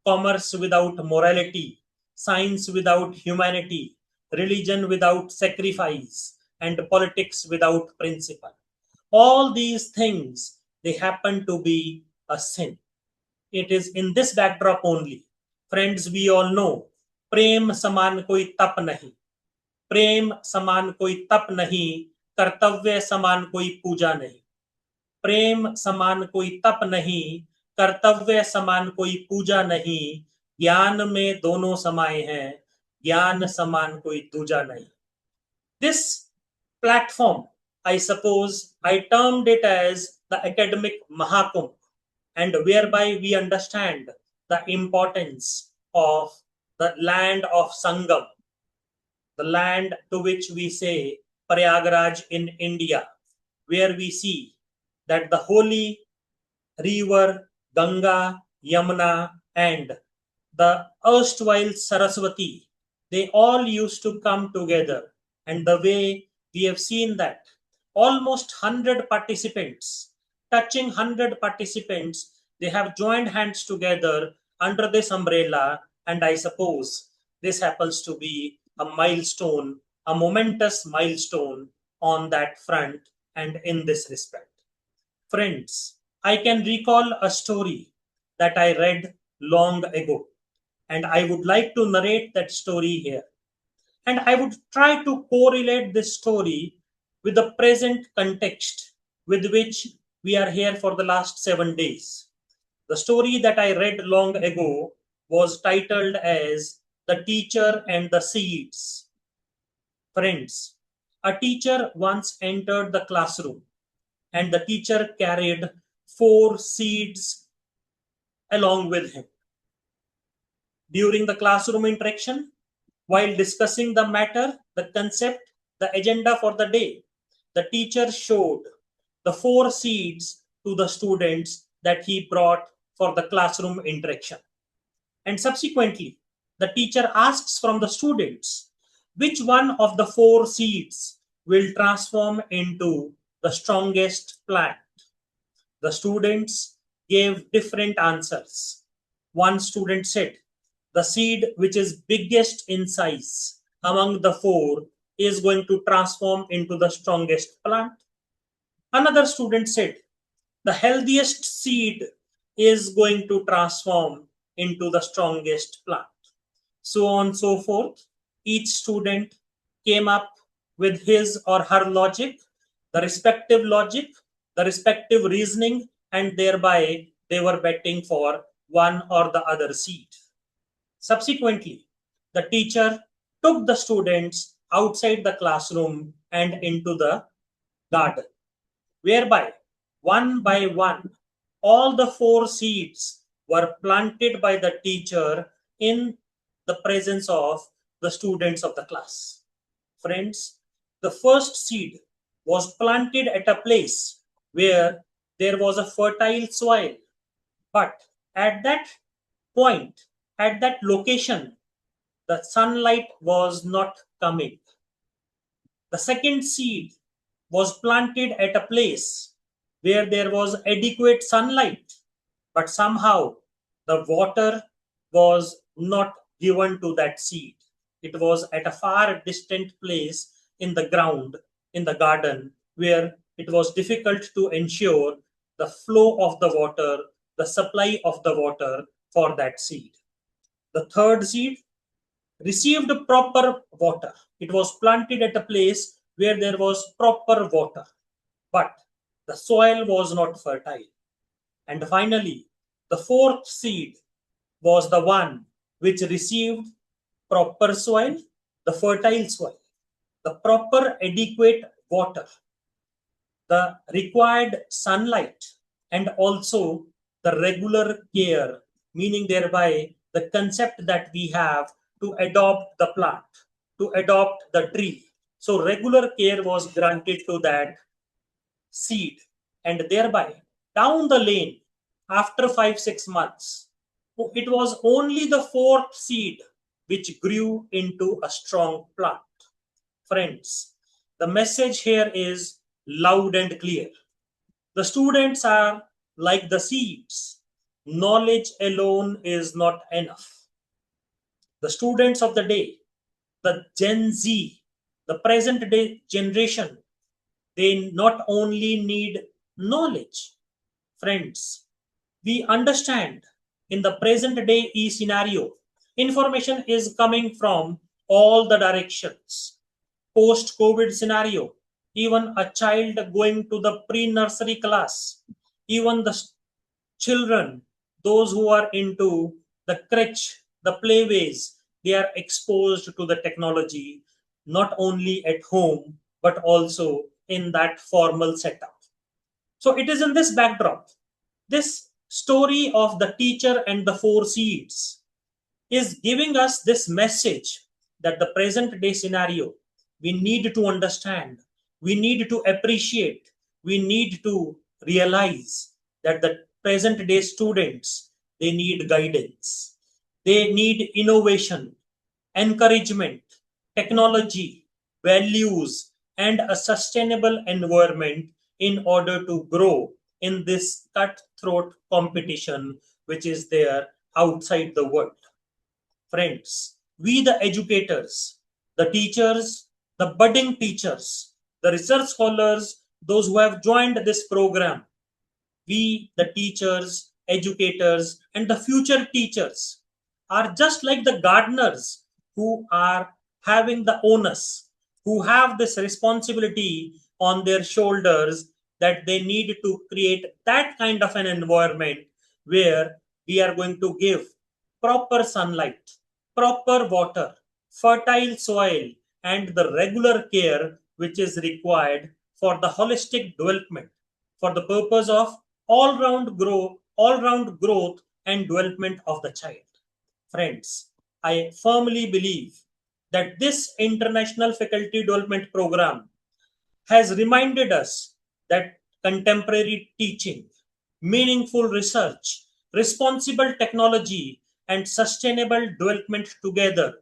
commerce without morality, science without humanity, religion without sacrifice, and politics without principle. All these things, they happen to be a sin. It is in this backdrop only. Friends, we all know, प्रेम समान कोई तप नहीं, प्रेम समान कोई तप नहीं, कर्तव्य समान कोई पूजा नहीं, प्रेम समान कोई तप नहीं, कर्तव्य समान कोई पूजा नहीं, ज्ञान में दोनों समाये हैं, ज्ञान समान कोई दूजा नहीं. This platform, I suppose, I termed it as the academic Mahakumbh, and whereby we understand the importance of the land of Sangam, the land to which we say Prayagraj in India, where we see that the holy river Ganga, Yamuna, and the erstwhile Saraswati, they all used to come together. And the way we have seen that almost 100 participants, touching 100 participants, they have joined hands together under this umbrella. And I suppose this happens to be a milestone, a momentous milestone on that front and in this respect. Friends, I can recall a story that I read long ago, and I would like to narrate that story here. And I would try to correlate this story with the present context with which we are here for the last 7 days. The story that I read long ago was titled as The Teacher and the Seeds. Friends, a teacher once entered the classroom, and the teacher carried 4 seeds along with him. During the classroom interaction, while discussing the matter, the concept, the agenda for the day, the teacher showed the 4 seeds to the students that he brought for the classroom interaction. And subsequently, the teacher asks from the students, which one of the 4 seeds will transform into the strongest plant? The students gave different answers. One student said, the seed which is biggest in size among the 4 is going to transform into the strongest plant. Another student said, the healthiest seed is going to transform into the strongest plant. So on and so forth. Each student came up with his or her logic, the respective reasoning, and thereby they were betting for one or the other seed. Subsequently, the teacher took the students outside the classroom and into the garden, whereby one by one, all the 4 seeds were planted by the teacher in the presence of the students of the class. Friends, the first seed was planted at a place where there was a fertile soil, but at that point, at that location, the sunlight was not coming. The second seed was planted at a place where there was adequate sunlight, but somehow the water was not given to that seed. It was at a far distant place in the ground, in the garden, where it was difficult to ensure the flow of the water, the supply of the water for that seed. The third seed received proper water. It was planted at a place where there was proper water, but the soil was not fertile. And finally, the fourth seed was the one which received proper soil, the fertile soil, the proper adequate water, the required sunlight, and also the regular care, meaning thereby the concept that we have to adopt the plant, to adopt the tree. So regular care was granted to that seed, and thereby down the lane, after 5-6 months, it was only the fourth seed which grew into a strong plant. Friends, the message here is loud and clear. The students are like the seeds. Knowledge alone is not enough. The students of the day, the Gen Z, the present day generation, they not only need knowledge. Friends, we understand in the present day scenario, information is coming from all the directions. Post COVID scenario, even a child going to the pre-nursery class, even the children, those who are into the crèche, the playways, they are exposed to the technology, not only at home, but also in that formal setup. So it is in this backdrop, this story of the teacher and the 4 seeds is giving us this message that the present day scenario, we need to understand, we need to appreciate, we need to realize that the present day students, they need guidance, they need innovation, encouragement, technology, values, and a sustainable environment in order to grow in this cutthroat competition which is there outside the world. Friends, we the educators, the teachers, the budding teachers, the research scholars, those who have joined this program, we the teachers, educators, and the future teachers are just like the gardeners who are having the onus, who have this responsibility on their shoulders that they need to create that kind of an environment where we are going to give proper sunlight, proper water, fertile soil, and the regular care which is required for the holistic development, for the purpose of all-round growth and development of the child. Friends, I firmly believe that this International Faculty Development Program has reminded us that contemporary teaching, meaningful research, responsible technology, and sustainable development together,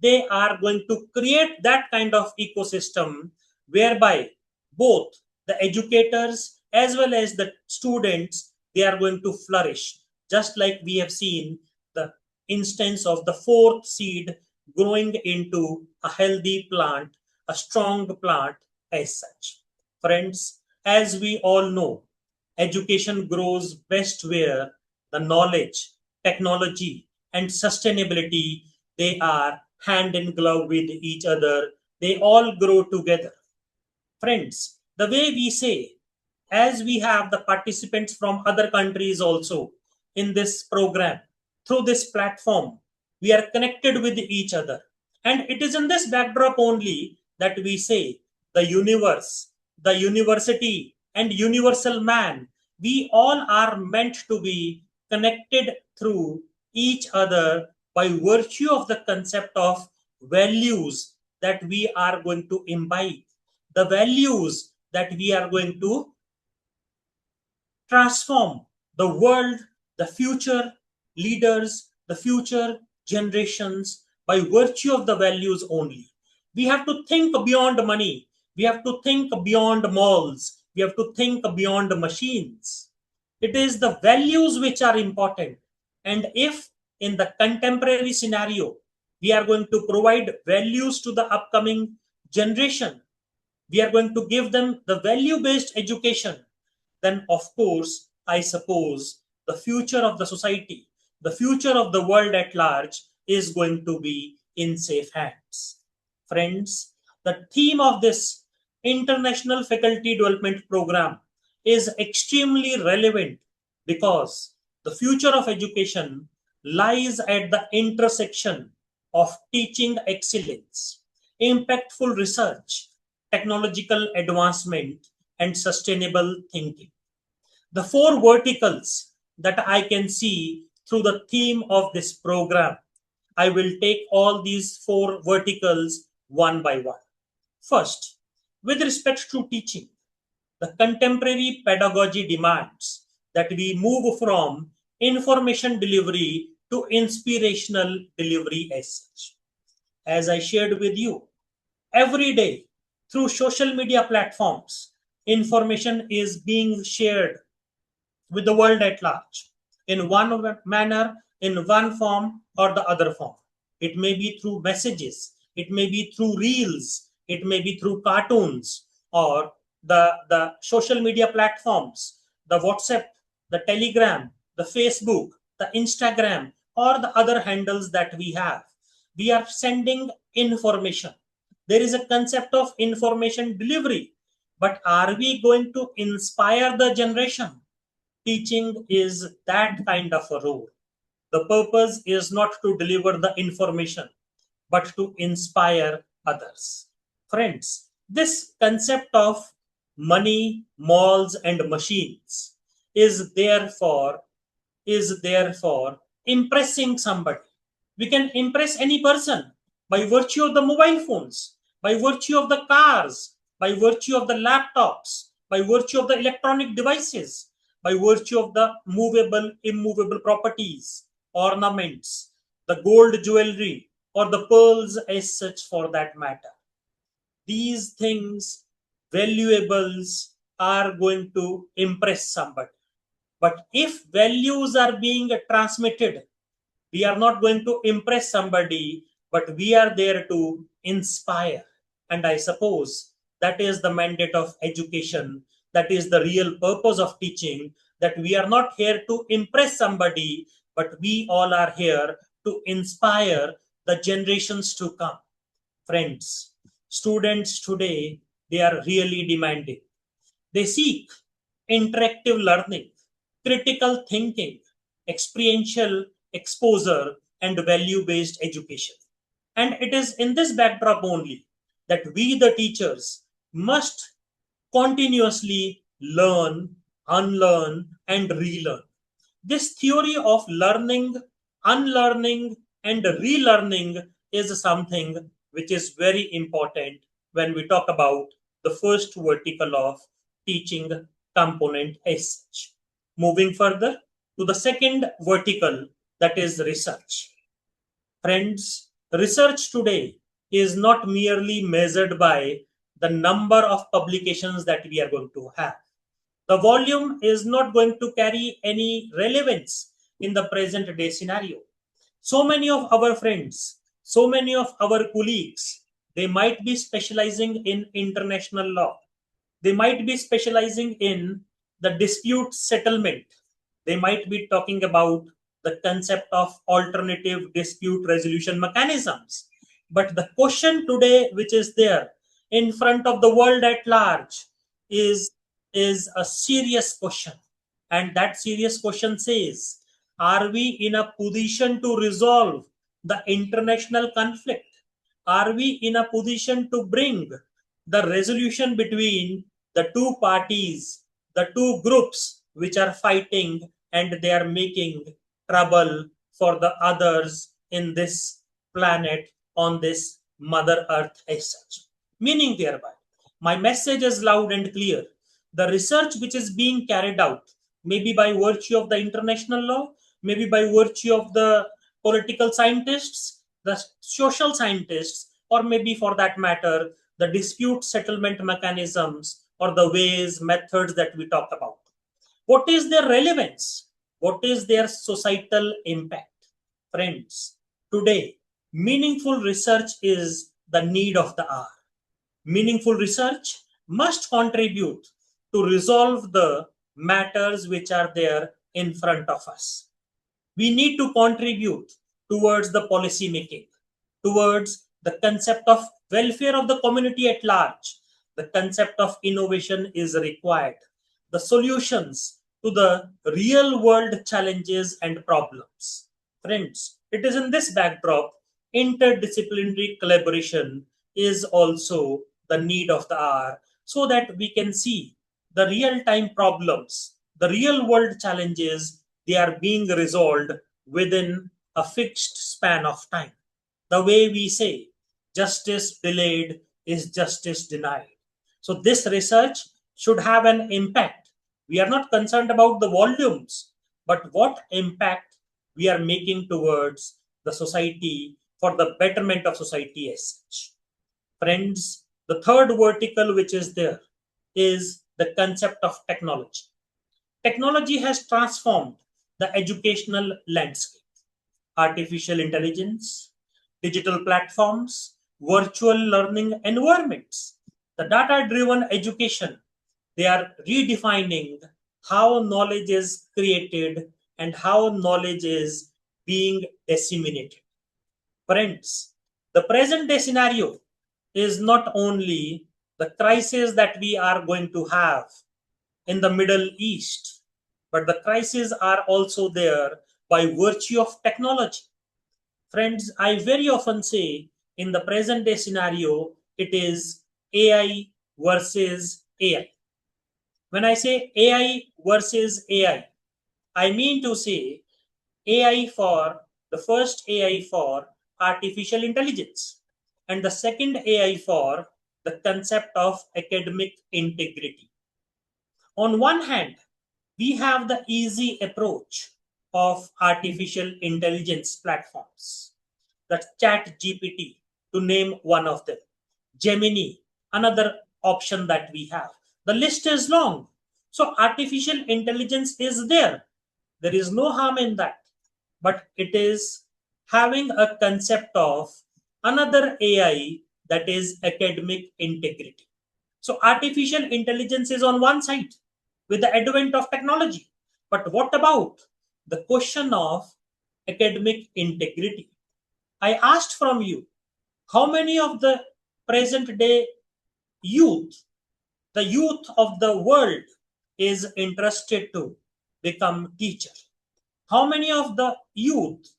they are going to create that kind of ecosystem whereby both the educators as well as the students, they are going to flourish, just like we have seen the instance of the fourth seed growing into a healthy plant, a strong plant as such. Friends, as we all know, education grows best where the knowledge, technology, and sustainability, they are hand in glove with each other. They all grow together. Friends, the way we say, as we have the participants from other countries also in this program, through this platform, we are connected with each other. And it is in this backdrop only that we say the universe, the university, and universal man, we all are meant to be connected through each other by virtue of the concept of values that we are going to imbibe, the values that we are going to transform the world, the future leaders, the future generations by virtue of the values only. We have to think beyond money. We have to think beyond malls. We have to think beyond machines. It is the values which are important. And if in the contemporary scenario, we are going to provide values to the upcoming generation, we are going to give them the value-based education, then of course, I suppose the future of the society, the future of the world at large is going to be in safe hands. Friends, the theme of this International Faculty Development Program is extremely relevant because the future of education lies at the intersection of teaching excellence, impactful research, technological advancement, and sustainable thinking. The four verticals that I can see through the theme of this program, I will take all these four verticals one by one. First, with respect to teaching, the contemporary pedagogy demands that we move from information delivery to inspirational delivery as such. As I shared with you, every day through social media platforms, information is being shared with the world at large in one manner, in one form or the other form. It may be through messages, it may be through reels, it may be through cartoons or the social media platforms, the WhatsApp, the Telegram, the Facebook, the Instagram, or the other handles that we have. We are sending information. There is a concept of information delivery, but are we going to inspire the generation? Teaching is that kind of a role. The purpose is not to deliver the information, but to inspire others. Friends, this concept of money, malls, and machines is therefore impressing somebody. We can impress any person by virtue of the mobile phones, by virtue of the cars, by virtue of the laptops, by virtue of the electronic devices, by virtue of the movable, immovable properties, ornaments, the gold jewelry, or the pearls as such for that matter. These things, valuables, are going to impress somebody. But if values are being transmitted, we are not going to impress somebody, but we are there to inspire. And I suppose that is the mandate of education. That is the real purpose of teaching, that we are not here to impress somebody, but we all are here to inspire the generations to come. Friends, students today, they are really demanding. They seek interactive learning, critical thinking, experiential exposure, and value-based education. And it is in this backdrop only that we, the teachers, must continuously learn, unlearn, and relearn. This theory of learning, unlearning, and relearning is something which is very important when we talk about the first vertical of teaching component as such. Moving further to the second vertical, that is research. Friends, research today is not merely measured by the number of publications that we are going to have. The volume is not going to carry any relevance in the present day scenario. So many of our friends, so many of our colleagues, they might be specializing in international law. They might be specializing in the dispute settlement. They might be talking about the concept of alternative dispute resolution mechanisms. But the question today, which is there in front of the world at large, is a serious question. And that serious question says, are we in a position to resolve the international conflict? Are we in a position to bring the resolution between the two parties, the two groups which are fighting, and they are making trouble for the others in this planet, on this Mother Earth as such? Meaning thereby, my message is loud and clear. The research which is being carried out, maybe by virtue of the international law, maybe by virtue of the political scientists, the social scientists, or maybe for that matter, the dispute settlement mechanisms or the ways, methods that we talk about. What is their relevance? What is their societal impact? Friends, today, meaningful research is the need of the hour. Meaningful research must contribute to resolve the matters which are there in front of us. We need to contribute towards the policy making, towards the concept of welfare of the community at large. The concept of innovation is required. The solutions to the real world challenges and problems. Friends, it is in this backdrop, interdisciplinary collaboration is also the need of the hour, so that we can see the real-time problems, the real-world challenges, they are being resolved within a fixed span of time. The way we say, justice delayed is justice denied. So this research should have an impact. We are not concerned about the volumes, but what impact we are making towards the society for the betterment of society as such. Friends, the third vertical which is there is the concept of technology. Technology has transformed the educational landscape. Artificial intelligence, digital platforms, virtual learning environments, the data-driven education, they are redefining how knowledge is created and how knowledge is being disseminated. Friends, the present day scenario is not only the crisis that we are going to have in the Middle East, but the crises are also there by virtue of technology. Friends, I very often say in the present day scenario, it is AI versus AI. When I say AI versus AI, I mean to say AI for the first AI for artificial intelligence, and the second AI for the concept of academic integrity. On one hand, we have the easy approach of artificial intelligence platforms. That's Chat GPT, to name one of them. Gemini, another option that we have. The list is long. So artificial intelligence is there. There is no harm in that. But it is having a concept of another AI, that is academic integrity. So artificial intelligence is on one side with the advent of technology. But what about the question of academic integrity? I asked from you, how many of the present day youth, the youth of the world, is interested to become teacher? How many of the youth,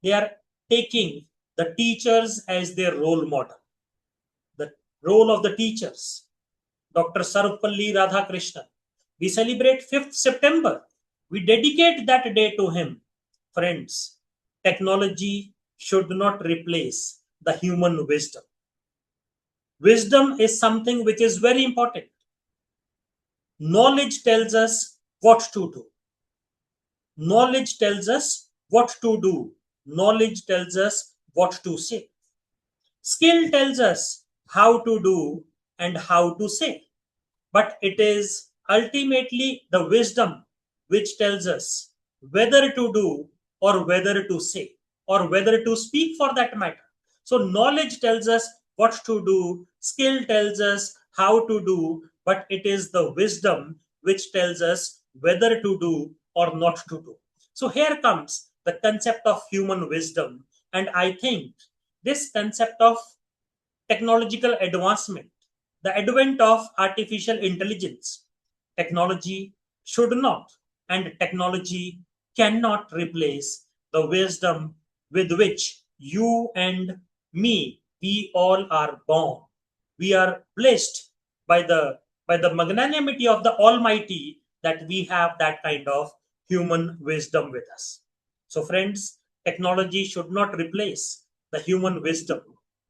they are taking the teachers as their role model? The role of the teachers, Dr. Sarvapalli Radhakrishnan. We celebrate 5th September. We dedicate that day to him. Friends, technology should not replace the human wisdom. Wisdom is something which is very important. Knowledge tells us what to do. Knowledge tells us what to do. Knowledge tells us what to say. Skill tells us how to do and how to say. But it is ultimately the wisdom which tells us whether to do or whether to say or whether to speak for that matter. So knowledge tells us what to do, skill tells us how to do, but it is the wisdom which tells us whether to do or not to do. So here comes the concept of human wisdom. And I think this concept of technological advancement, the advent of artificial intelligence, technology should not and technology cannot replace the wisdom with which you and me, we all are born. We are blessed by the magnanimity of the Almighty that we have that kind of human wisdom with us. So, friends, technology should not replace the human wisdom.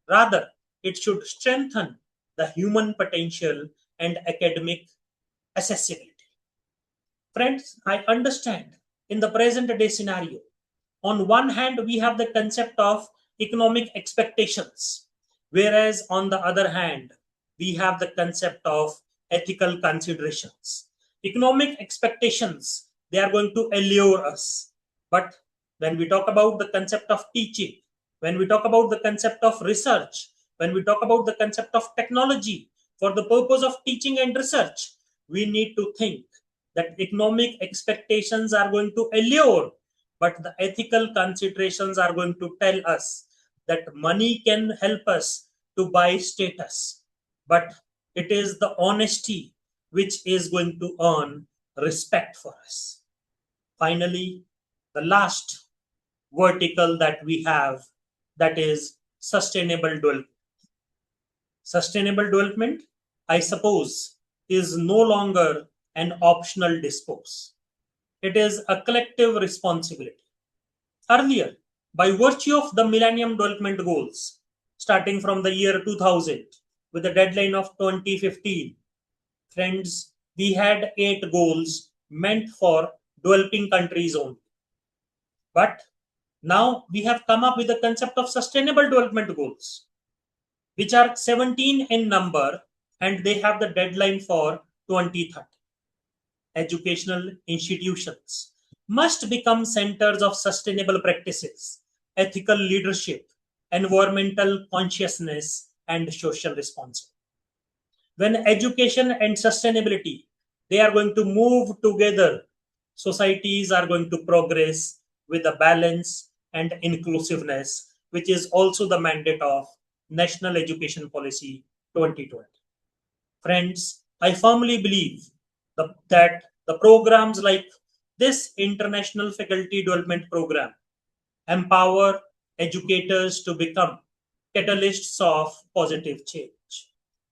Rather, it should strengthen the human potential and academic accessibility. Friends, I understand in the present day scenario, on one hand, we have the concept of economic expectations, whereas on the other hand, we have the concept of ethical considerations. Economic expectations, they are going to allure us. But when we talk about the concept of teaching, when we talk about the concept of research, when we talk about the concept of technology for the purpose of teaching and research, we need to think that economic expectations are going to allure, but the ethical considerations are going to tell us that money can help us to buy status, but it is the honesty which is going to earn respect for us. Finally, the last vertical that we have, that is sustainable development. Sustainable development, I suppose, is no longer an optional discourse. It is a collective responsibility. Earlier, by virtue of the Millennium Development Goals, starting from the year 2000 with the deadline of 2015, friends, we had 8 goals meant for developing countries only. But now we have come up with the concept of sustainable development goals, which are 17 in number, and they have the deadline for 2030. Educational institutions must become centers of sustainable practices, ethical leadership, environmental consciousness, and social responsibility. When education and sustainability, they are going to move together, societies are going to progress with a balance and inclusiveness, which is also the mandate of National Education Policy 2020. Friends, I firmly believe that the programs like this International Faculty Development Program empower educators to become catalysts of positive change.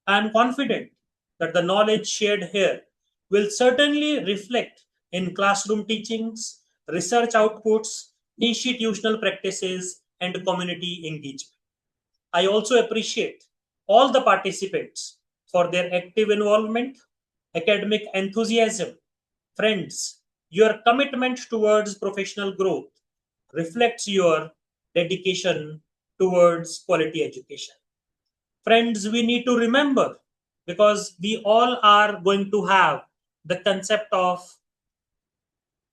I am confident that the knowledge shared here will certainly reflect in classroom teachings, research outputs, institutional practices, and community engagement. I also appreciate all the participants for their active involvement, academic enthusiasm. Friends, your commitment towards professional growth reflects your dedication towards quality education. Friends, we need to remember, because we all are going to have the concept of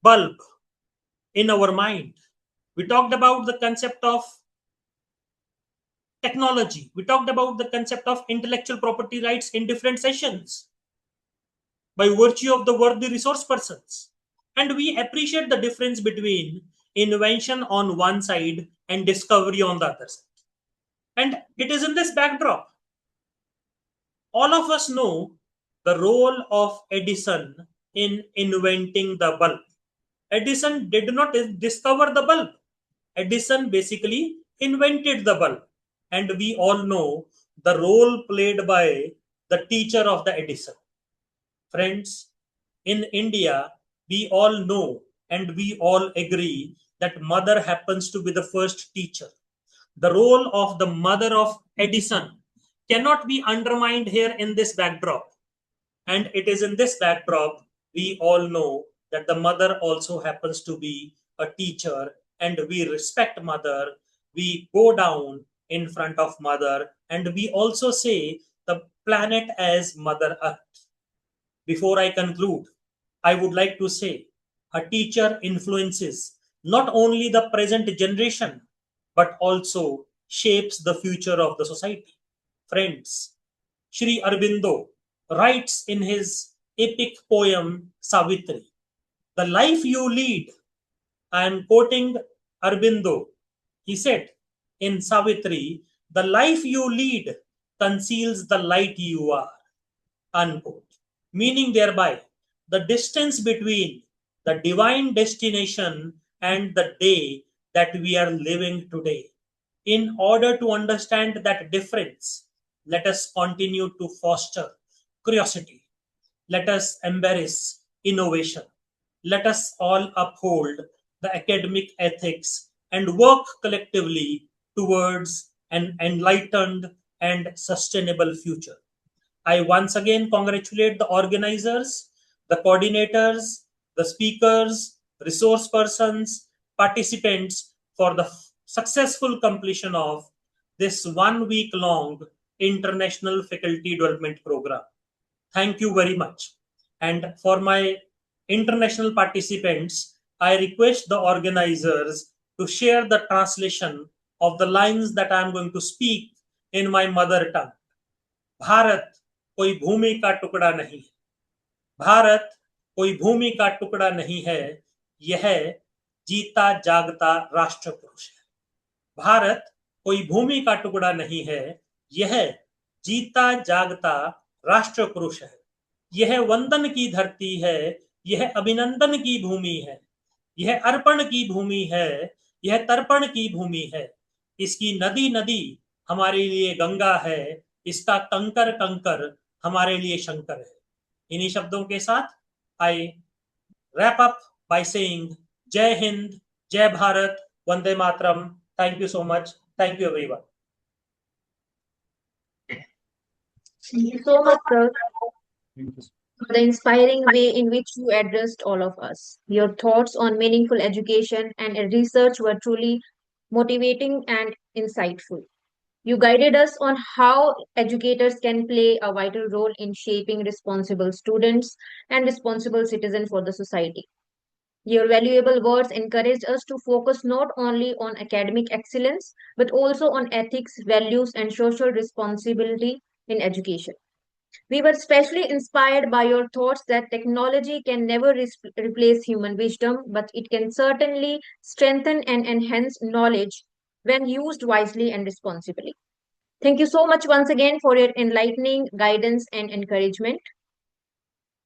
bulb in our mind. We talked about the concept of technology. We talked about the concept of intellectual property rights in different sessions by virtue of the worthy resource persons. And we appreciate the difference between invention on one side and discovery on the other side. And it is in this backdrop. All of us know the role of Edison in inventing the bulb. Edison did not discover the bulb. Edison basically invented the bulb. And we all know the role played by the teacher of the Edison. Friends, in India, we all know and we all agree that mother happens to be the first teacher. The role of the mother of Edison cannot be undermined here in this backdrop. And it is in this backdrop we all know that the mother also happens to be a teacher and we respect mother, we go down in front of mother, and we also say the planet as Mother Earth. Before I conclude, I would like to say a teacher influences not only the present generation but also shapes the future of the society. Friends, Sri Aurobindo writes in his epic poem Savitri, the life you lead, I am quoting Aurobindo. He said in Savitri, the life you lead conceals the light you are, unquote. Meaning thereby, the distance between the divine destination and the day that we are living today. In order to understand that difference, let us continue to foster curiosity. Let us embrace innovation. Let us all uphold the academic ethics and work collectively towards an enlightened and sustainable future. I once again congratulate the organizers, the coordinators, the speakers, resource persons, participants for the successful completion of this 1 week long International Faculty Development Program. Thank you very much. And for my international participants, I request the organizers to share the translation of the lines that I am going to speak in my mother tongue. Bharat कोई भूमि का टुकड़ा नहीं है, भारत कोई भूमि का टुकड़ा नहीं है, यह जीता जागता राष्ट्र पुरुष है। भारत कोई भूमि का टुकड़ा नहीं है, यह जीता जागता राष्ट्र पुरुष है। यह वंदन की धरती है, यह अभिनंदन की भूमि है, यह अर्पण की भूमि है, यह तर्पण की भूमि है। इसकी नदी नदी हमारे लिए गंगा है, इसका कंकर कंकर हमारे लिए शंकर है। इन्हीं शब्दों के साथ I wrap up by saying Jai Hind, Jai Bharat, Vande Mataram. Thank you so much. Thank you everyone. Thank you so much, sir, for the inspiring way in which you addressed all of us. Your thoughts on meaningful education and research were truly motivating and insightful. You guided us on how educators can play a vital role in shaping responsible students and responsible citizens for the society. Your valuable words encouraged us to focus not only on academic excellence, but also on ethics, values, and social responsibility in education. We were especially inspired by your thoughts that technology can never replace human wisdom, but it can certainly strengthen and enhance knowledge when used wisely and responsibly. Thank you so much once again for your enlightening guidance and encouragement.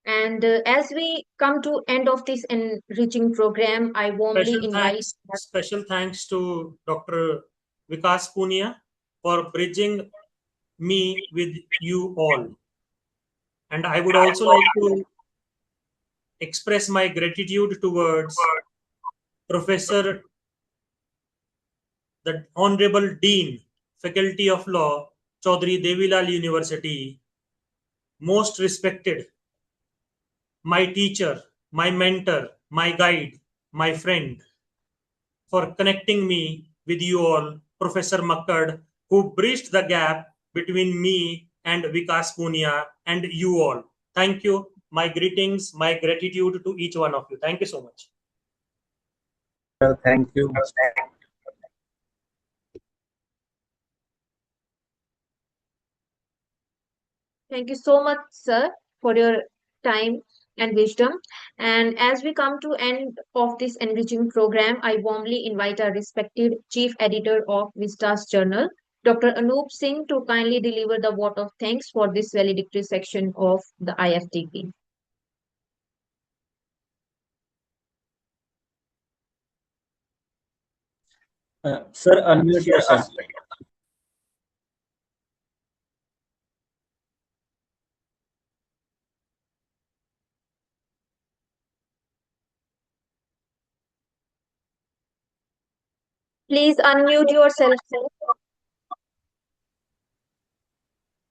And as we come to end of this enriching program, I warmly invite Special thanks to Dr. Vikas Punia for bridging me with you all. And I would also like to express my gratitude towards Professor, the Honorable Dean, Faculty of Law, Chaudhry Devi Lal University, most respected, my teacher, my mentor, my guide, my friend, for connecting me with you all, Professor Makkar, who bridged the gap between me and Vikas Punia and you all. Thank you. My greetings, my gratitude to each one of you. Thank you so much. Thank you. Thank you so much, sir, for your time and wisdom. And as we come to end of this enriching program, I warmly invite our respected Chief Editor of Vistas Journal, Dr. Anup Singh, to kindly deliver the vote of thanks for this valedictory section of the IFDP. Sir, unmute yourself. Please unmute yourself, sir.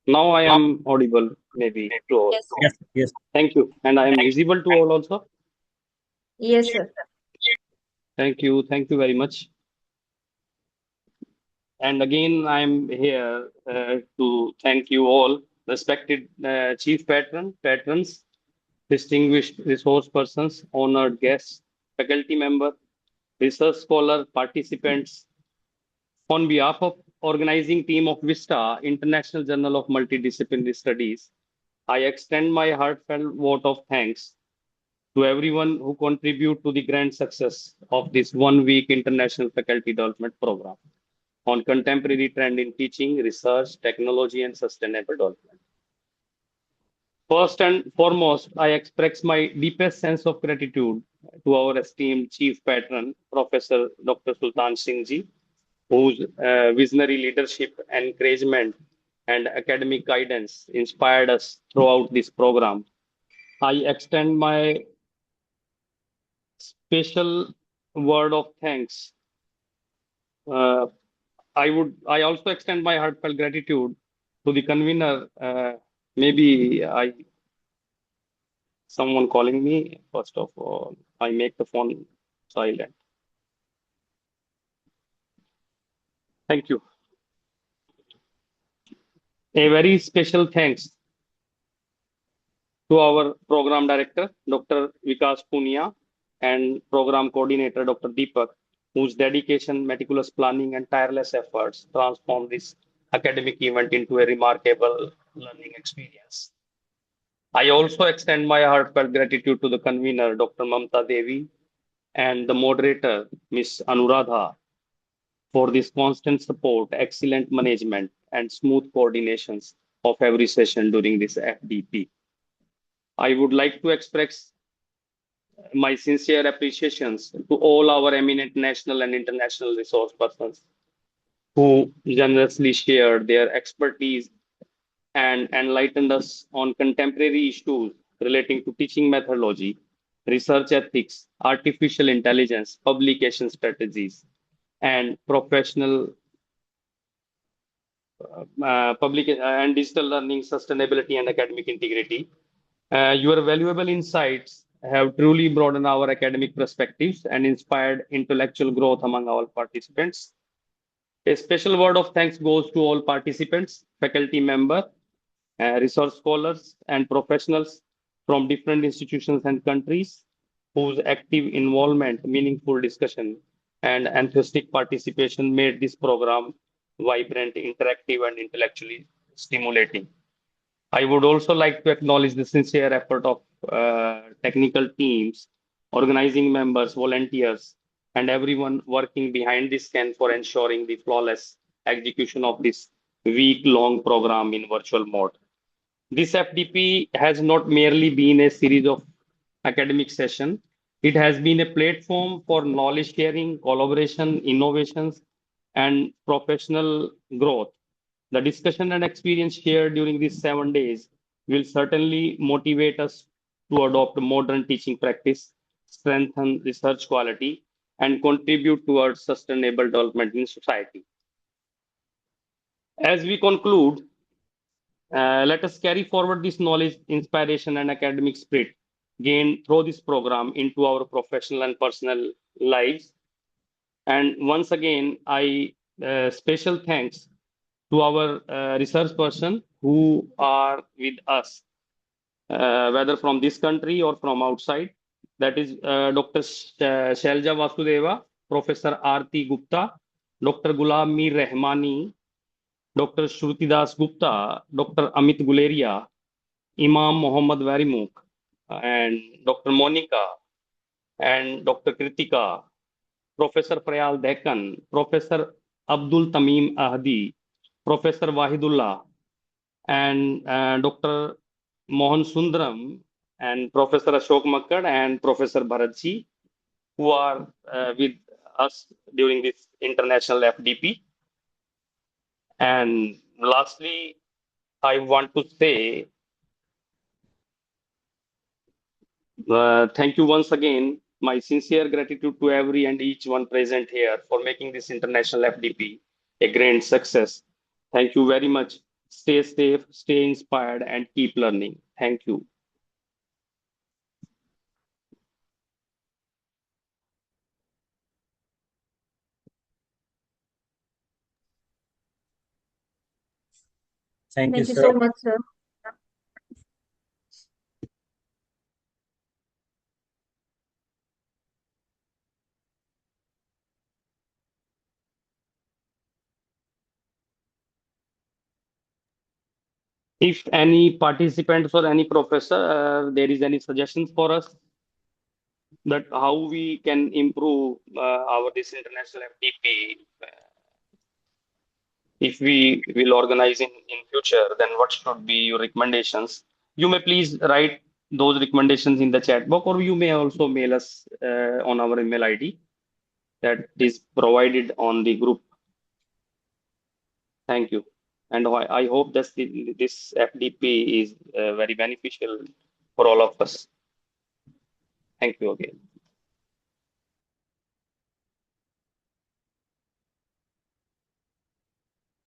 Now I am audible, maybe to all. Yes, Yes, yes. Thank you. And I am visible to all also. yes, sir. Thank you. Thank you very much. And again, I'm here to thank you all, respected chief patrons, distinguished resource persons, honored guests, faculty member, research scholar, participants. On behalf of organizing team of Vista, International Journal of Multidisciplinary Studies, I extend my heartfelt vote of thanks to everyone who contribute to the grand success of this one-week international faculty development program on contemporary trend in teaching, research, technology, and sustainable development. First and foremost, I express my deepest sense of gratitude to our esteemed chief patron, Professor Dr. Sultan Singh Ji, whose visionary leadership, encouragement, and academic guidance inspired us throughout this program. I extend my special word of thanks. I also extend my heartfelt gratitude to the convener. Someone calling me. First of all, I make the phone silent. Thank you. A very special thanks to our program director, Dr. Vikas Punia, and program coordinator, Dr. Deepak, whose dedication, meticulous planning, and tireless efforts transformed this academic event into a remarkable learning experience. I also extend my heartfelt gratitude to the convener, Dr. Mamta Devi, and the moderator, Ms. Anuradha, for this constant support, excellent management, and smooth coordinations of every session during this FDP. I would like to express my sincere appreciations to all our eminent national and international resource persons who generously shared their expertise and enlightened us on contemporary issues relating to teaching methodology, research ethics, artificial intelligence, publication strategies, and professional public and digital learning, sustainability, and academic integrity. Your valuable insights have truly broadened our academic perspectives and inspired intellectual growth among our participants. A special word of thanks goes to all participants, faculty members, research scholars, and professionals from different institutions and countries whose active involvement, meaningful discussion, and enthusiastic participation made this program vibrant, interactive, and intellectually stimulating. I would also like to acknowledge the sincere effort of technical teams, organizing members, volunteers, and everyone working behind the scan for ensuring the flawless execution of this week-long program in virtual mode. This FDP has not merely been a series of academic sessions. It has been a platform for knowledge sharing, collaboration, innovations, and professional growth. The discussion and experience shared during these 7 days will certainly motivate us to adopt modern teaching practice, strengthen research quality, and contribute towards sustainable development in society. As we conclude, let us carry forward this knowledge, inspiration, and academic spirit gained through this program into our professional and personal lives. And once again, I special thanks to our research person who are with us, whether from this country or from outside. That is Dr. Shelja Vasudeva, Professor Arti Gupta, Dr. Gulam Mir Rehmani, Dr. Shrutidas Gupta, Dr. Amit Guleria, Imam Mohammad Varimukh, and Dr. Monica, and Dr. Kritika, Professor Prayal Dekhan, Professor Abdul Tamim Ahdi, Professor Wahidullah, and Dr. Mohan Sundaram, and Professor Ashok Makkar, and Professor Bharat, who are with us during this international FDP. And lastly, I want to say thank you once again. My sincere gratitude to every and each one present here for making this international FDP a grand success. Thank you very much. Stay safe, stay inspired, and keep learning. Thank you. Thank you, Thank you sir. so much, sir. If any participants or any professor, there is any suggestions for us that how we can improve our this international FDP, if we will organize in future, then what should be your recommendations? You may please write those recommendations in the chat box, or you may also mail us on our email ID that is provided on the group. Thank you. And I hope that this FDP is very beneficial for all of us. Thank you again.